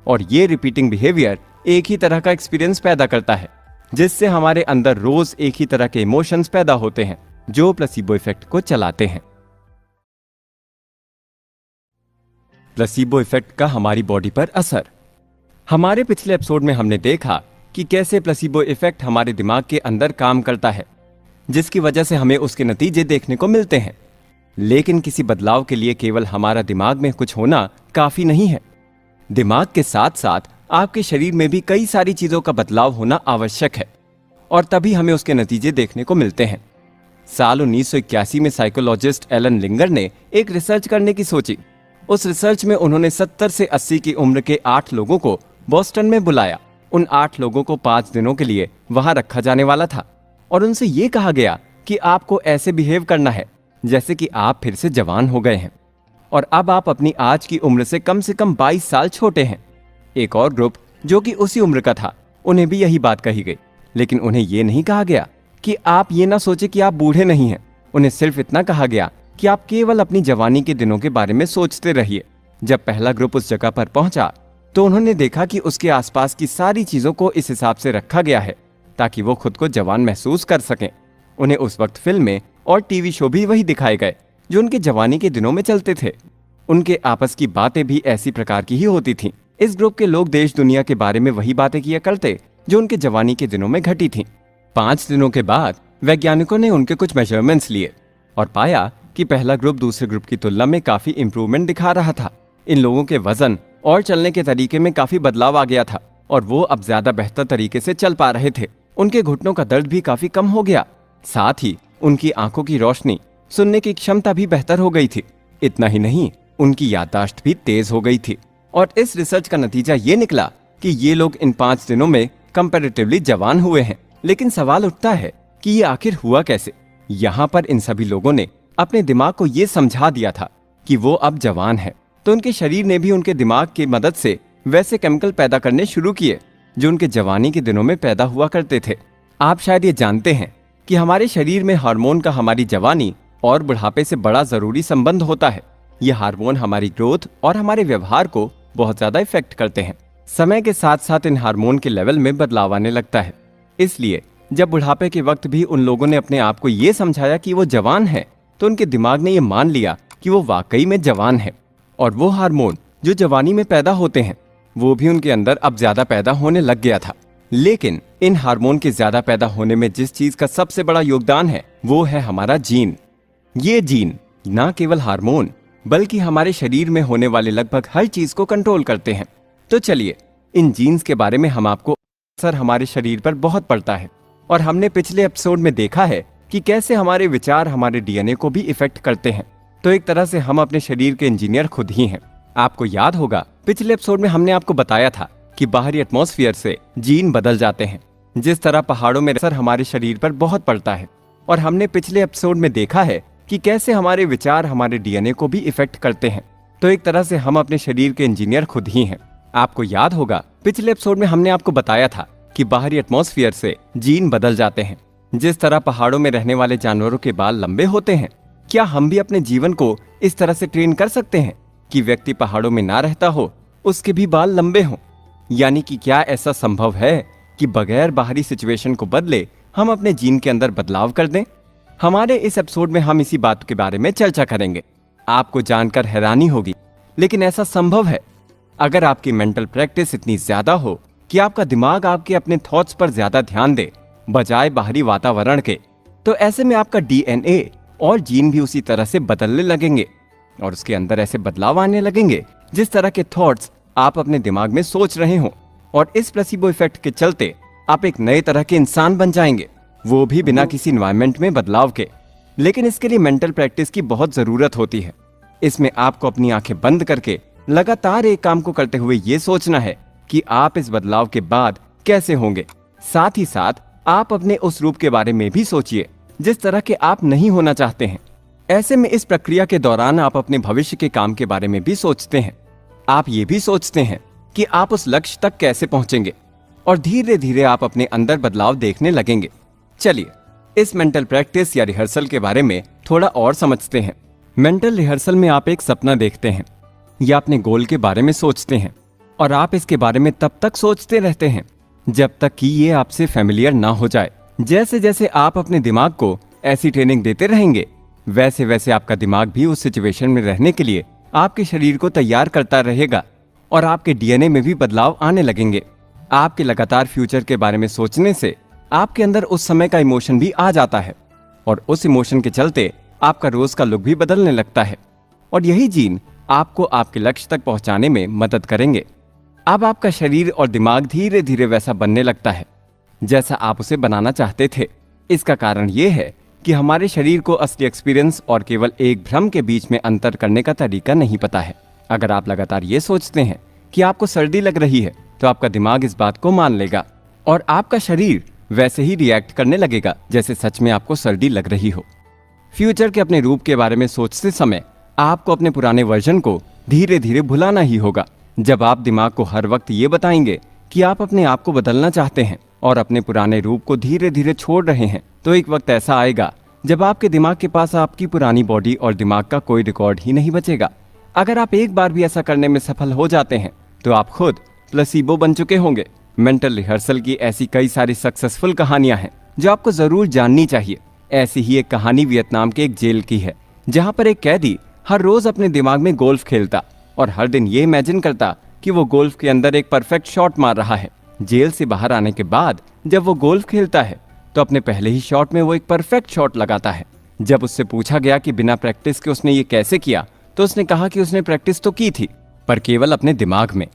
और ये रिपीटिंग बिहेवियर एक ही तरह का एक्सपीरियंस पैदा करता है, जिससे हमारे अंदर रोज एक ही तरह के इमोशंस पैदा होते हैं जो प्लेसिबो इफेक्ट को चलाते हैं। प्लेसिबो इफेक्ट का हमारी बॉडी पर असर। हमारे पिछले एपिसोड में हमने देखा कि कैसे प्लेसिबो इफेक्ट हमारे दिमाग के अंदर काम करता है, जिसकी वजह से हमें उसके नतीजे देखने को मिलते हैं। लेकिन किसी बदलाव के लिए केवल हमारा दिमाग में कुछ होना काफी नहीं है। दिमाग के साथ साथ आपके शरीर में भी कई सारी चीजों का बदलाव होना आवश्यक है, और तभी हमें उसके नतीजे देखने को मिलते हैं। साल 1981 में साइकोलॉजिस्ट एलन लिंगर ने एक रिसर्च करने की सोची। उस रिसर्च में उन्होंने 70 से 80 की उम्र के 8 लोगों को बोस्टन में बुलाया। उन 8 लोगों को 5 दिनों के लिए वहां रखा जाने वाला था, और उनसे ये कहा गया कि आपको ऐसे बिहेव करना है जैसे कि आप फिर से जवान हो गए हैं, और अब आप अपनी आज की उम्र से कम 22 साल छोटे हैं। एक और ग्रुप जो कि उसी उम्र का था, उन्हें भी यही बात कही गई, लेकिन उन्हें ये नहीं कहा गया कि आप ये ना सोचे कि आप बूढ़े नहीं हैं। उन्हें सिर्फ इतना कहा गया कि आप केवल अपनी जवानी के दिनों के बारे में सोचते रहिए। जब पहला ग्रुप उस जगह पर पहुंचा तो उन्होंने देखा कि उसके आसपास की सारी चीजों को इस हिसाब से रखा गया है ताकि वो खुद को जवान महसूस कर सकें। उन्हें उस वक्त फिल्में और टीवी शो भी वही दिखाए गए जो उनके जवानी के दिनों में चलते थे। उनके आपस की बातें भी ऐसी प्रकार की ही होती थीं। इस ग्रुप के लोग देश दुनिया के बारे में वही बातें किया करते जो उनके जवानी के दिनों में घटी थीं। 5 दिनों के बाद वैज्ञानिकों ने उनके कुछ मेजरमेंट्स लिए और पाया कि पहला ग्रुप दूसरे ग्रुप की तुलना में काफी इंप्रूवमेंट दिखा रहा था। इन लोगों के वजन और चलने के तरीके में काफी बदलाव आ गया था, और वो अब ज्यादा बेहतर तरीके से चल पा रहे थे। उनके घुटनों का दर्द भी काफी कम हो गया। साथ ही उनकी आंखों की रोशनी, सुनने की क्षमता भी बेहतर हो गई थी। इतना ही नहीं, उनकी याददाश्त भी तेज हो गई थी। और इस रिसर्च का नतीजा ये निकला कि ये लोग इन 5 दिनों में कंपैरेटिवली जवान हुए हैं। लेकिन सवाल उठता है कि ये आखिर हुआ कैसे? यहाँ पर इन सभी लोगों ने अपने दिमाग को ये समझा दिया था कि वो अब जवान है, तो उनके शरीर ने भी उनके दिमाग की मदद से वैसे केमिकल पैदा करने शुरू किए जो उनके जवानी के दिनों में पैदा हुआ करते थे। आप शायद ये जानते हैं कि हमारे शरीर में हार्मोन का हमारी जवानी और बुढ़ापे से बड़ा जरूरी संबंध होता है। ये हार्मोन हमारी ग्रोथ और हमारे व्यवहार को बहुत ज्यादा इफेक्ट करते हैं। समय के साथ साथ इन हार्मोन के लेवल में बदलाव आने लगता है। इसलिए जब बुढ़ापे के वक्त भी उन लोगों ने अपने आप को ये समझाया कि वो जवान है, तो उनके दिमाग ने ये मान लिया कि वो वाकई में जवान है, और वो हार्मोन जो जवानी में पैदा होते हैं वो भी उनके अंदर अब ज्यादा पैदा होने लग गया था। लेकिन इन हार्मोन के ज्यादा पैदा होने में जिस चीज का सबसे बड़ा योगदान है वो है हमारा जीन। ये जीन ना केवल हार्मोन बल्कि हमारे शरीर में होने वाले लगभग हर चीज को कंट्रोल करते हैं। तो चलिए इन जीन्स के बारे में हम आपको असर हमारे शरीर पर बहुत पड़ता है, और हमने पिछले एपिसोड में देखा है कि कैसे हमारे विचार हमारे डीएनए को भी इफेक्ट करते हैं। तो एक तरह से हम अपने शरीर के इंजीनियर खुद ही हैं। आपको याद होगा पिछले एपिसोड में हमने आपको बताया था कि बाहरी एटमॉस्फेयर से जीन बदल जाते हैं। जिस तरह पहाड़ों में असर हमारे शरीर पर बहुत पड़ता है, और हमने पिछले एपिसोड में देखा है कि कैसे हमारे विचार हमारे डीएनए को भी इफेक्ट करते हैं। तो एक तरह से हम अपने शरीर के इंजीनियर खुद ही हैं। आपको याद होगा पिछले एपिसोड में हमने आपको बताया था कि बाहरी एटमॉस्फेयर से जीन बदल जाते हैं। जिस तरह पहाड़ों में रहने वाले जानवरों के बाल लंबे होते हैं, क्या हम भी अपने जीवन को इस तरह से ट्रेन कर सकते हैं कि व्यक्ति पहाड़ों में ना रहता हो उसके भी बाल लंबे हों? यानी कि क्या ऐसा संभव है कि बगैर बाहरी सिचुएशन को बदले हम अपने जीन के अंदर बदलाव कर दें? हमारे इस एपिसोड में हम इसी बात के बारे में चर्चा करेंगे। आपको जानकर हैरानी होगी, लेकिन ऐसा संभव है अगर आपकी मेंटल प्रैक्टिस इतनी ज्यादा हो कि आपका दिमाग आपके अपने थॉट्स पर ज्यादा ध्यान दे बजाय बाहरी वातावरण के। तो ऐसे में आपका डीएनए और जीन भी उसी तरह से बदलने लगेंगे, और उसके अंदर ऐसे बदलाव आने लगेंगे जिस तरह के थॉट्स आप अपने दिमाग में सोच रहे हो, और इस प्लेसिबो इफेक्ट के चलते आप एक नए तरह के इंसान बन जाएंगे, वो भी बिना किसी एनवायरनमेंट में बदलाव के। लेकिन इसके लिए मेंटल प्रैक्टिस की बहुत जरूरत होती है। इसमें आपको अपनी आंखें बंद करके लगातार एक काम को करते हुए ये सोचना है कि आप इस बदलाव के बाद कैसे होंगे। साथ ही साथ आप अपने उस रूप के बारे में भी सोचिए जिस तरह के आप नहीं होना चाहते हैं। ऐसे में इस प्रक्रिया के दौरान आप अपने भविष्य के काम के बारे में भी सोचते हैं। आप ये भी सोचते हैं कि आप उस लक्ष्य तक कैसे पहुंचेंगे, और धीरे धीरे आप अपने अंदर बदलाव देखने लगेंगे। चलिए इस मेंटल प्रैक्टिस या रिहर्सल के बारे में थोड़ा और समझते हैं। मेंटल रिहर्सल में आप एक सपना देखते हैं या अपने गोल के बारे में सोचते हैं, और आप इसके बारे में तब तक सोचते रहते हैं जब तक कि ये आपसे फैमिलियर ना हो जाए। जैसे जैसे आप अपने दिमाग को ऐसी ट्रेनिंग देते रहेंगे वैसे वैसे आपका दिमाग भी उस सिचुएशन में रहने के लिए आपके शरीर को तैयार करता रहेगा, और आपके डीएनए में भी बदलाव आने लगेंगे। आपके लगातार फ्यूचर के बारे में सोचने से आपके अंदर उस समय का इमोशन भी आ जाता है, और उस इमोशन के चलते आपका रोज का लुक भी बदलने लगता है, और यही जीन आपको आपके लक्ष्य तक पहुंचाने में मदद करेंगे। अब आपका शरीर और दिमाग धीरे धीरे वैसा बनने लगता है जैसा आप उसे बनाना चाहते थे। इसका कारण ये है कि हमारे शरीर को असली एक्सपीरियंस और केवल एक भ्रम के बीच में अंतर करने का तरीका नहीं पता है। अगर आप लगातार ये सोचते हैं कि आपको सर्दी लग रही है तो आपका दिमाग इस बात को मान लेगा, और आपका शरीर वैसे ही रिएक्ट करने लगेगा जैसे सच में आपको सर्दी लग रही हो। फ्यूचर के अपने रूप के बारे में सोचते समय आपको अपने पुराने वर्जन को धीरे धीरे भुलाना ही होगा। जब आप दिमाग को हर वक्त ये बताएंगे कि आप अपने आप को बदलना चाहते हैं और अपने पुराने रूप को धीरे धीरे छोड़ रहे हैं, तो एक वक्त ऐसा आएगा जब आपके दिमाग के पास आपकी पुरानी बॉडी और दिमाग का कोई रिकॉर्ड ही नहीं बचेगा। अगर आप एक बार भी ऐसा करने में सफल हो जाते हैं तो आप खुद प्लेसिबो बन चुके होंगे। मेंटल रिहर्सल की ऐसी कई सारी सक्सेसफुल कहानियां हैं जो आपको जरूर जाननी चाहिए। ऐसी ही एक कहानी वियतनाम के एक जेल की है, जहां पर एक कैदी हर रोज अपने दिमाग में गोल्फ खेलता और हर दिन ये इमेजिन करता कि वो गोल्फ के अंदर एक परफेक्ट शॉट मार रहा है। जेल से बाहर आने के बाद जब वो गोल्फ खेलता है तो अपने पहले ही शॉट में वो एक परफेक्ट शॉट लगाता है। जब उससे पूछा गया कि बिना प्रैक्टिस के उसने ये कैसे किया, तो उसने कहा कि उसने प्रैक्टिस तो की थी पर केवल अपने दिमाग में।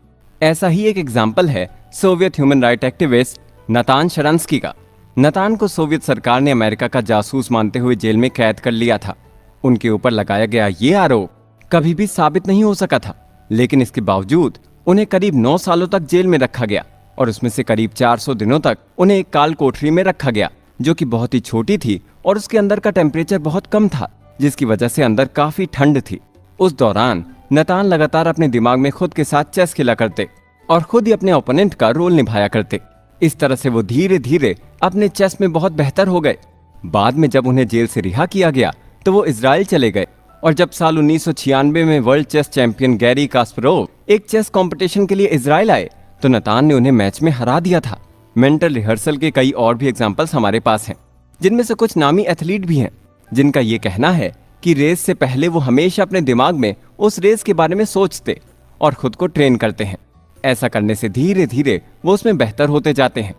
ऐसा ही एक एग्जाम्पल है सोवियत ह्यूमन राइट एक्टिविस्ट नतान शरांस्की का। नतान को सोवियत सरकार ने अमेरिका का जासूस मानते हुए जेल में कैद कर लिया था। उनके ऊपर लगाया गया ये आरोप कभी भी साबित नहीं हो सका था, लेकिन इसके बावजूद उन्हें करीब 9 सालों तक जेल में रखा गया, और उसमें से करीब 400 दिनों तक उन्हें एक काल कोठरी में रखा गया जो कि बहुत ही छोटी थी, और उसके अंदर का टेम्परेचर बहुत कम था, जिसकी वजह से अंदर काफी ठंड थी। उस दौरान नतान लगातार अपने दिमाग में खुद के साथ चेस खेला करते और खुद ही अपने ओपोनेंट का रोल निभाया करते। इस तरह से वो धीरे धीरे अपने चेस में बहुत बेहतर हो गए। बाद में जब उन्हें जेल से रिहा किया गया तो वो इजराइल चले गए, और जब साल 1996 में world chess champion Garry Kasparov एक चेस कंपटीशन के लिए इजराइल आए तो नतान ने उन्हें मैच में हरा दिया था। मेंटल रिहर्सल के कई और भी एग्जांपल्स हमारे पास हैं, जिनमें से कुछ नामी एथलीट भी हैं जिनका ये कहना है कि रेस से पहले वो हमेशा अपने दिमाग में उस रेस के बारे में सोचते और खुद को ट्रेन करते हैं। ऐसा करने से धीरे धीरे वो उसमें बेहतर होते जाते हैं।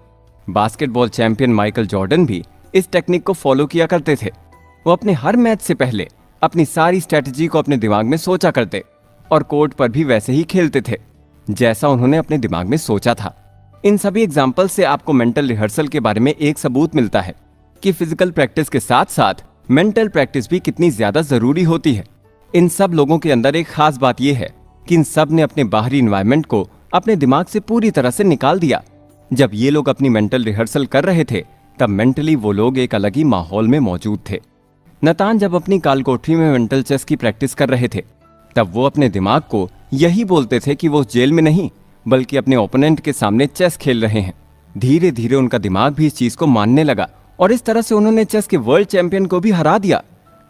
बास्केटबॉल चैंपियन माइकल जॉर्डन भी इस टेक्निक को फॉलो किया करते थे। वो अपने हर मैच से पहले अपनी सारी स्ट्रेटजी को अपने दिमाग में सोचा करते और कोर्ट पर भी वैसे ही खेलते थे जैसा उन्होंने अपने दिमाग में सोचा था। इन सभी एग्जाम्पल से आपको मेंटल रिहर्सल के बारे में एक सबूत मिलता है कि फिजिकल प्रैक्टिस के साथ साथ मेंटल प्रैक्टिस भी कितनी ज्यादा जरूरी होती है। इन सब लोगों के अंदर एक खास बात यह है कि इन सब ने अपने बाहरी एनवायरनमेंट को अपने दिमाग से पूरी तरह से निकाल दिया। जब ये लोग अपनी मेंटल रिहर्सल कर रहे थे तब मेंटली वो लोग एक अलग ही माहौल में मौजूद थे। नतान जब अपनी कालकोठरी में मेंटल चेस की प्रैक्टिस कर रहे थे तब वो अपने दिमाग को यही बोलते थे कि वो जेल में नहीं बल्कि अपने ओपोनेंट के सामने चेस खेल रहे हैं। धीरे धीरे उनका दिमाग भी इस चीज को मानने लगा और इस तरह से उन्होंने चेस के वर्ल्ड चैंपियन को भी हरा दिया।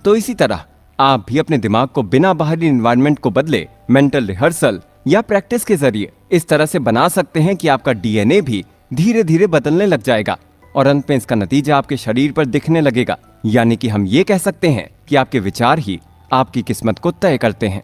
तो इसी तरह आप भी अपने दिमाग को बिना बाहरी एनवायरनमेंट को बदले मेंटल रिहर्सल या प्रैक्टिस के जरिए इस तरह से बना सकते हैं कि आपका डीएनए भी धीरे धीरे बदलने लग जाएगा और अंत में इसका नतीजा आपके शरीर पर दिखने लगेगा। यानी कि हम ये कह सकते हैं कि आपके विचार ही आपकी किस्मत को तय करते हैं।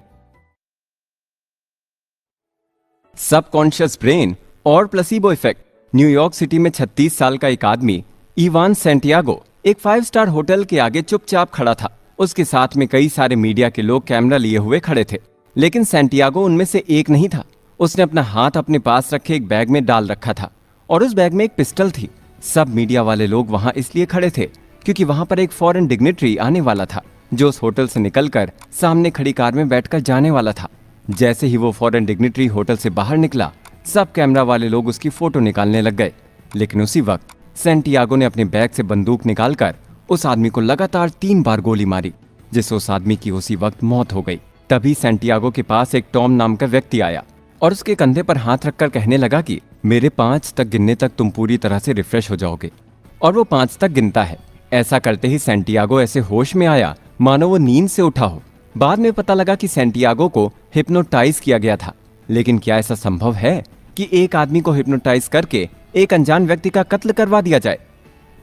सबकॉन्शियस ब्रेन और प्लेसिबो इफेक्ट। न्यूयॉर्क सिटी में 36 साल का एक आदमी इवान सैंटियागो एक 5 स्टार होटल के आगे चुपचाप खड़ा था। उसके साथ में कई सारे मीडिया के लोग कैमरा लिए हुए खड़े थे, लेकिन सैंटियागो उनमें से एक नहीं था। उसने अपना हाथ अपने पास रखे एक बैग में डाल रखा था और उस बैग में एक पिस्टल थी। सब मीडिया वाले लोग वहां इसलिए खड़े थे क्योंकि वहां पर एक फॉरेन डिग्निटरी आने वाला था जो उस होटल से निकलकर सामने खड़ी कार में बैठकर जाने वाला था। जैसे ही वो फॉरेन डिग्निटरी होटल से बाहर निकला सब कैमरा वाले लोग उसकी फोटो निकालने लग गए। लेकिन उसी वक्त सैंटियागो ने अपने बैग से बंदूक निकालकर उस आदमी को लगातार 3 बार गोली मारी, जिससे उस आदमी की उसी वक्त मौत हो गई। तभी सैंटियागो के पास एक टॉम नाम का व्यक्ति आया और उसके कंधे पर हाथ रखकर कहने लगा कि मेरे 5 तक गिनने तक तुम पूरी तरह से रिफ्रेश हो जाओगे। और वो 5 तक गिनता है। ऐसा करते ही सैंटियागो ऐसे होश में आया मानो वो नींद से उठा हो। बाद में पता लगा कि सैंटियागो को हिप्नोटाइज किया गया था। लेकिन क्या ऐसा संभव है कि एक आदमी को हिप्नोटाइज करके एक अनजान व्यक्ति का कत्ल करवा दिया जाए?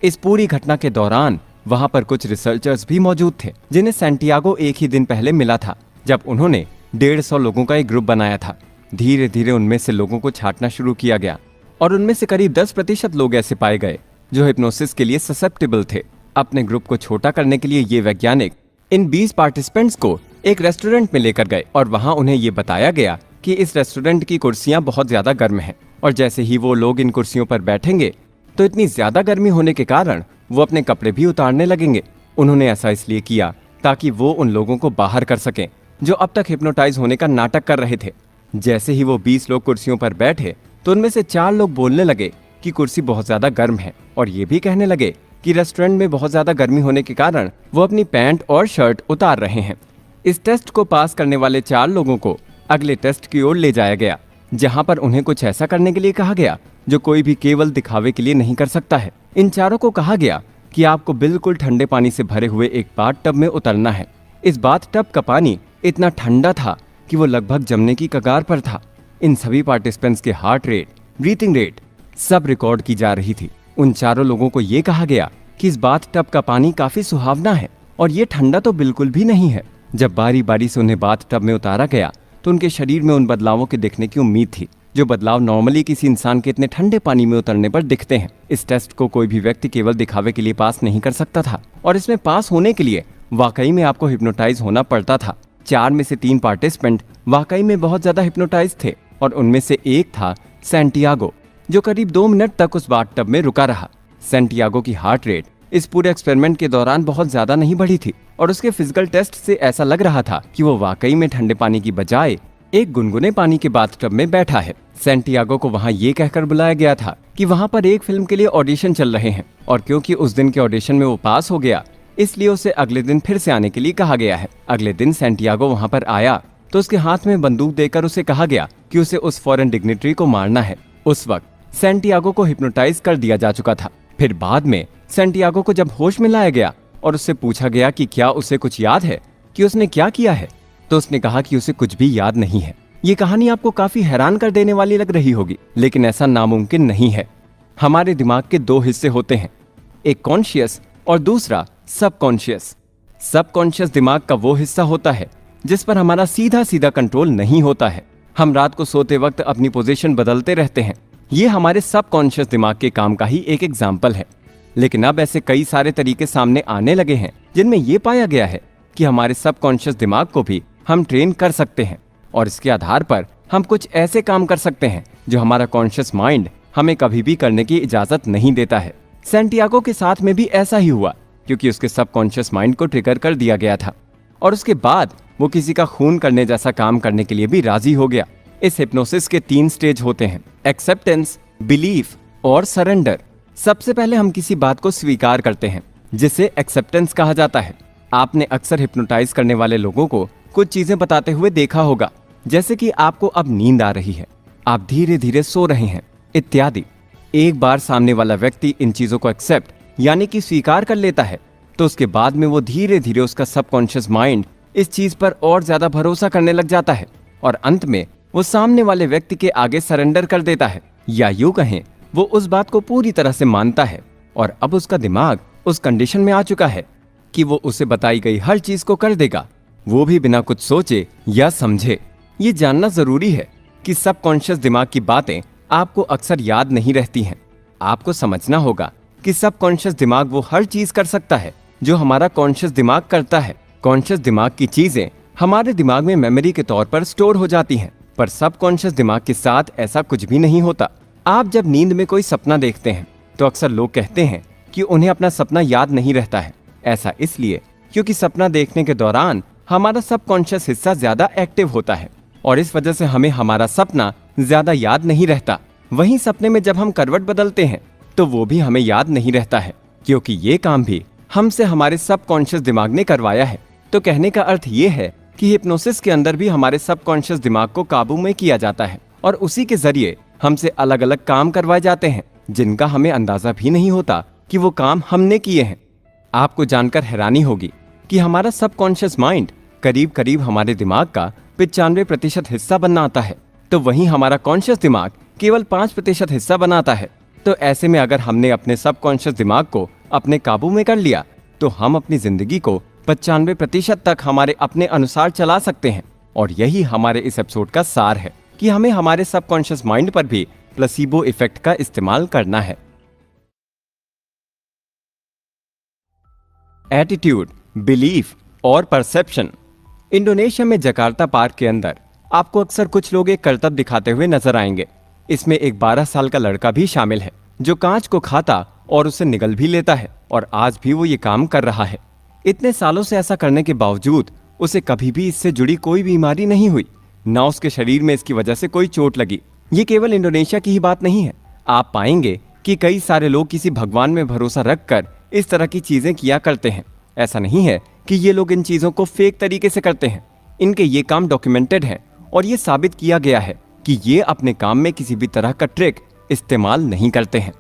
इस पूरी घटना के दौरान वहां पर कुछ रिसर्चर्स भी मौजूद थे जिन्हें सैंटियागो एक ही दिन पहले मिला था, जब उन्होंने 150 लोगों का एक ग्रुप बनाया था। धीरे धीरे उनमें से लोगों को छांटना शुरू किया गया और उनमें से करीब 10% लोग ऐसे पाए गए जो हिप्नोसिस के लिए ससेप्टेबल थे। अपने ग्रुप को छोटा करने के लिए ये वैज्ञानिक इन 20 पार्टिसिपेंट्स को एक रेस्टोरेंट में लेकर गए और वहां उन्हें ये बताया गया कि इस रेस्टोरेंट की कुर्सियां बहुत ज्यादा गर्म हैं और जैसे ही वो लोग इन कुर्सियों पर बैठेंगे तो इतनी ज्यादा गर्मी होने के कारण वो अपने कपड़े भी उतारने लगेंगे। उन्होंने ऐसा इसलिए किया ताकि वो उन लोगों को बाहर कर सकें जो अब तक हिप्नोटाइज होने का नाटक कर रहे थे। जैसे ही वो 20 लोग कुर्सियों पर बैठे तो उनमें से 4 लोग बोलने लगे कि कुर्सी बहुत ज्यादा गर्म है और ये भी कहने लगे कि रेस्टोरेंट में बहुत ज्यादा गर्मी होने के कारण वो अपनी पैंट और शर्ट उतार रहे हैं। इस टेस्ट को पास करने वाले 4 लोगों को अगले टेस्ट की ओर ले जाया गया, जहां पर उन्हें कुछ ऐसा करने के लिए कहा गया जो कोई भी केवल दिखावे के लिए नहीं कर सकता है। इन 4 को कहा गया कि आपको बिल्कुल ठंडे पानी से भरे हुए एक बाथ टब में उतरना है। इस बाथ टब का पानी इतना ठंडा था कि वो लगभग जमने की कगार पर था। इन सभी पार्टिसिपेंट्स के हार्ट रेट, ब्रीथिंग रेट सब रिकॉर्ड की जा रही थी। उन 4 लोगों को ये कहा गया कि इस बाथ टब का पानी काफी सुहावना है और ये ठंडा तो बिल्कुल भी नहीं है। जब बारी बारी से उन्हें बाथ टब में उतारा गया तो उनके शरीर में उन बदलावों के दिखने की उम्मीद थी जो बदलाव नॉर्मली किसी इंसान के इतने ठंडे पानी में उतरने पर दिखते हैं। इस टेस्ट को कोई भी व्यक्ति केवल दिखावे के लिए पास नहीं कर सकता था और इसमें पास होने के लिए वाकई में आपको हिप्नोटाइज होना पड़ता था। 4 में से 3 पार्टिसिपेंट वाकई में बहुत ज्यादा हिप्नोटाइज थे और उनमें से एक था सैंटियागो, जो करीब 2 मिनट तक उस बाथ टब में रुका रहा। सैंटियागो की हार्ट रेट इस पूरे एक्सपेरिमेंट के दौरान बहुत ज्यादा नहीं बढ़ी थी और उसके फिजिकल टेस्ट से ऐसा लग रहा था कि वो वाकई में ठंडे पानी की बजाय एक गुनगुने पानी के बाथ टब में बैठा है। सैंटियागो को वहां ये कहकर बुलाया गया था कि वहां पर एक फिल्म के लिए ऑडिशन चल रहे हैं और क्योंकि उस दिन के ऑडिशन में वो पास हो गया इसलिए उसे अगले दिन फिर से आने के लिए कहा गया है। अगले दिन सैंटियागो वहां पर आया तो उसके हाथ में बंदूक देकर उसे कहा गया कि उसे उस फॉरेन डिग्निटरी को मारना है। उस वक्त सैंटियागो को हिप्नोटाइज कर दिया जा चुका था। फिर बाद में सैंटियागो को जब होश में लाया गया और उससे पूछा गया कि क्या उसे कुछ याद है कि उसने क्या किया है, तो उसने कहा कि उसे कुछ भी याद नहीं है। ये कहानी आपको काफी हैरान कर देने वाली लग रही होगी, लेकिन ऐसा नामुमकिन नहीं है। हमारे दिमाग के 2 हिस्से होते हैं, एक कॉन्शियस और दूसरा सबकॉन्शियस। सबकॉन्शियस दिमाग का वो हिस्सा होता है जिस पर हमारा सीधा सीधा कंट्रोल नहीं होता है। हम रात को सोते वक्त अपनी पोजीशन बदलते रहते हैं। ये हमारे सबकॉन्शियस दिमाग के काम का ही एक एग्जाम्पल है। लेकिन अब ऐसे कई सारे तरीके सामने आने लगे हैं जिनमें यह पाया गया है कि हमारे सबकॉन्शियस दिमाग को भी हम ट्रेन कर सकते हैं और इसके आधार पर हम कुछ ऐसे काम कर सकते हैं जो हमारा कॉन्शियस माइंड हमें कभी भी करने की इजाजत नहीं देता है। सैंटियागो के साथ में भी ऐसा ही हुआ, क्योंकि उसके सबकॉन्शियस माइंड को ट्रिगर कर दिया गया था और उसके बाद वो किसी का खून करने जैसा काम करने के लिए भी राजी हो गया। इस हिप्नोसिस के 3 स्टेज होते हैं: एक्सेप्टेंस, बिलीफ और सरेंडर। सबसे पहले हम किसी बात को स्वीकार करते हैं, जिसे एक्सेप्टेंस कहा जाता है। आपने अक्सर हिप्नोटाइज करने वाले लोगों को कुछ चीजें बताते हुए देखा होगा, जैसे कि आपको अब नींद आ रही है, आप धीरे धीरे सो रहे हैं इत्यादि। एक बार सामने वाला व्यक्ति इन चीजों को एक्सेप्ट यानी कि स्वीकार कर लेता है तो उसके बाद में वो धीरे धीरे उसका सबकॉन्शियस माइंड इस चीज पर और ज्यादा भरोसा करने लग जाता है और अंत में वो सामने वाले व्यक्ति के आगे सरेंडर कर देता है, या यूं कहें वो उस बात को पूरी तरह से मानता है और अब उसका दिमाग उस कंडीशन में आ चुका है कि वो उसे बताई गई हर चीज को कर देगा, वो भी बिना कुछ सोचे या समझे। ये जानना जरूरी है कि सबकॉन्शियस दिमाग की बातें आपको अक्सर याद नहीं रहती हैं। आपको समझना होगा कि सबकॉन्शियस दिमाग वो हर चीज कर सकता है जो हमारा कॉन्शियस दिमाग करता है। कॉन्शियस दिमाग की चीजें हमारे दिमाग में मेमोरी के तौर पर स्टोर हो जाती हैं, पर सबकॉन्शियस दिमाग के साथ ऐसा कुछ भी नहीं होता। आप जब नींद में कोई सपना देखते हैं तो अक्सर लोग कहते हैं कि उन्हें अपना सपना याद नहीं रहता है। ऐसा इसलिए क्योंकि सपना देखने के दौरान हमारा सबकॉन्शियस हिस्सा ज्यादा एक्टिव होता है और इस वजह से हमें हमारा सपना ज्यादा याद नहीं रहता। वहीं सपने में जब हम करवट बदलते हैं तो वो भी हमें याद नहीं रहता है, क्योंकि ये काम भी हमसे हमारे सबकॉन्शियस दिमाग ने करवाया है। तो कहने का अर्थ ये है कि हिप्नोसिस के अंदर भी हमारे सबकॉन्शियस दिमाग को काबू में किया जाता है और उसी के जरिए हमसे अलग अलग काम करवाए जाते हैं जिनका हमें अंदाजा भी नहीं होता कि वो काम हमने किए हैं। आपको जानकर हैरानी होगी कि हमारा सबकॉन्शियस माइंड करीब करीब हमारे दिमाग का 95% हिस्सा बनाता है, तो वहीं हमारा कॉन्शियस दिमाग केवल 5% हिस्सा बनाता है। तो ऐसे में अगर हमने अपने सबकॉन्शियस दिमाग को अपने काबू में कर लिया तो हम अपनी जिंदगी को 95% तक हमारे अपने अनुसार चला सकते हैं। और यही हमारे इस एपिसोड का सार है कि हमें हमारे सबकॉन्शियस माइंड पर भी प्लेसिबो इफेक्ट का इस्तेमाल करना है। एटीट्यूड, बिलीफ और परसेप्शन। इंडोनेशिया में जकार्ता पार्क के अंदर आपको अक्सर कुछ लोग एक करतब दिखाते हुए नजर आएंगे। इसमें एक 12 साल का लड़का भी शामिल है जो कांच को खाता और उसे निगल भी लेता है और आज भी वो ये काम कर रहा है। इतने सालों से ऐसा करने के बावजूद उसे कभी भी इससे जुड़ी कोई बीमारी नहीं हुई, ना उसके शरीर में इसकी वजह से कोई चोट लगी। ये केवल इंडोनेशिया की ही बात नहीं है। आप पाएंगे कि कई सारे लोग किसी भगवान में भरोसा रखकर इस तरह की चीजें किया करते हैं। ऐसा नहीं है कि ये लोग इन चीजों को फेक तरीके से करते हैं। इनके ये काम डॉक्यूमेंटेड है और ये साबित किया गया है कि ये अपने काम में किसी भी तरह का ट्रिक इस्तेमाल नहीं करते हैं।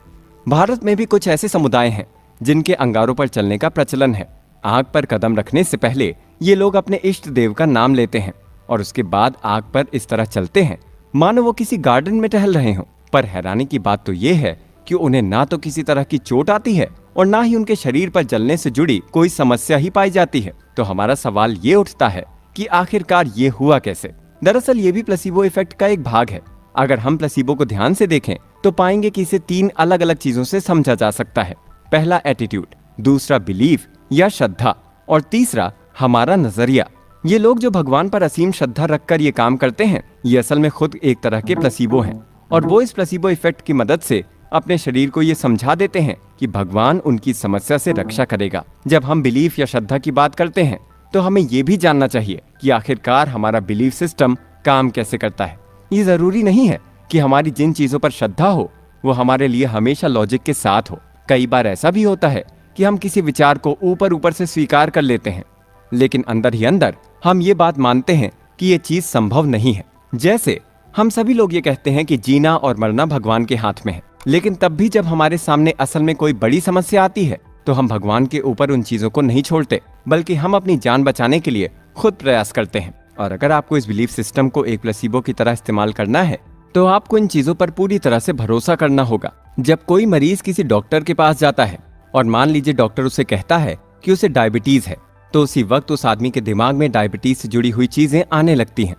भारत में भी कुछ ऐसे समुदाय हैं जिनके अंगारों पर चलने का प्रचलन है। आग पर कदम रखने से पहले ये लोग अपने इष्ट देव का नाम लेते हैं और उसके बाद आग पर इस तरह चलते हैं मानो वो किसी गार्डन में टहल रहे हों। पर हैरानी की बात तो ये है कि उन्हें ना तो किसी तरह की चोट आती है और ना ही उनके शरीर पर जलने से जुड़ी कोई समस्या ही पाई जाती है। तो हमारा सवाल ये उठता है कि आखिरकार ये हुआ कैसे? दरअसल ये भी प्लेसिबो इफेक्ट का एक भाग है। अगर हम प्लेसिबो को ध्यान से देखें तो पाएंगे कि इसे 3 अलग अलग चीजों से समझा जा सकता है। पहला एटीट्यूड, दूसरा बिलीफ या श्रद्धा और तीसरा हमारा नजरिया। ये लोग जो भगवान पर असीम श्रद्धा रखकर ये काम करते हैं, ये असल में खुद एक तरह के प्लेसिबो हैं और वो इस प्लेसिबो इफेक्ट की मदद से अपने शरीर को ये समझा देते हैं कि भगवान उनकी समस्या से रक्षा करेगा। जब हम बिलीफ या श्रद्धा की बात करते हैं तो हमें ये भी जानना चाहिए कि आखिरकार हमारा बिलीफ सिस्टम काम कैसे करता है। ये जरूरी नहीं है कि हमारी जिन चीजों पर श्रद्धा हो वो हमारे लिए हमेशा लॉजिक के साथ हो। कई बार ऐसा भी होता है कि हम किसी विचार को ऊपर ऊपर से स्वीकार कर लेते हैं, लेकिन अंदर ही अंदर हम ये बात मानते हैं कि ये चीज संभव नहीं है। जैसे हम सभी लोग ये कहते हैं कि जीना और मरना भगवान के हाथ में है, लेकिन तब भी जब हमारे सामने असल में कोई बड़ी समस्या आती है तो हम भगवान के ऊपर उन चीजों को नहीं छोड़ते, बल्कि हम अपनी जान बचाने के लिए खुद प्रयास करते हैं। और अगर आपको इस बिलीफ सिस्टम को एक प्लेसिबो की तरह इस्तेमाल करना है तो आपको इन चीजों पर पूरी तरह से भरोसा करना होगा। जब कोई मरीज किसी डॉक्टर के पास जाता है और मान लीजिए डॉक्टर उसे कहता है कि उसे डायबिटीज है, तो उसी वक्त उस आदमी के दिमाग में डायबिटीज से जुड़ी हुई चीजें आने लगती हैं।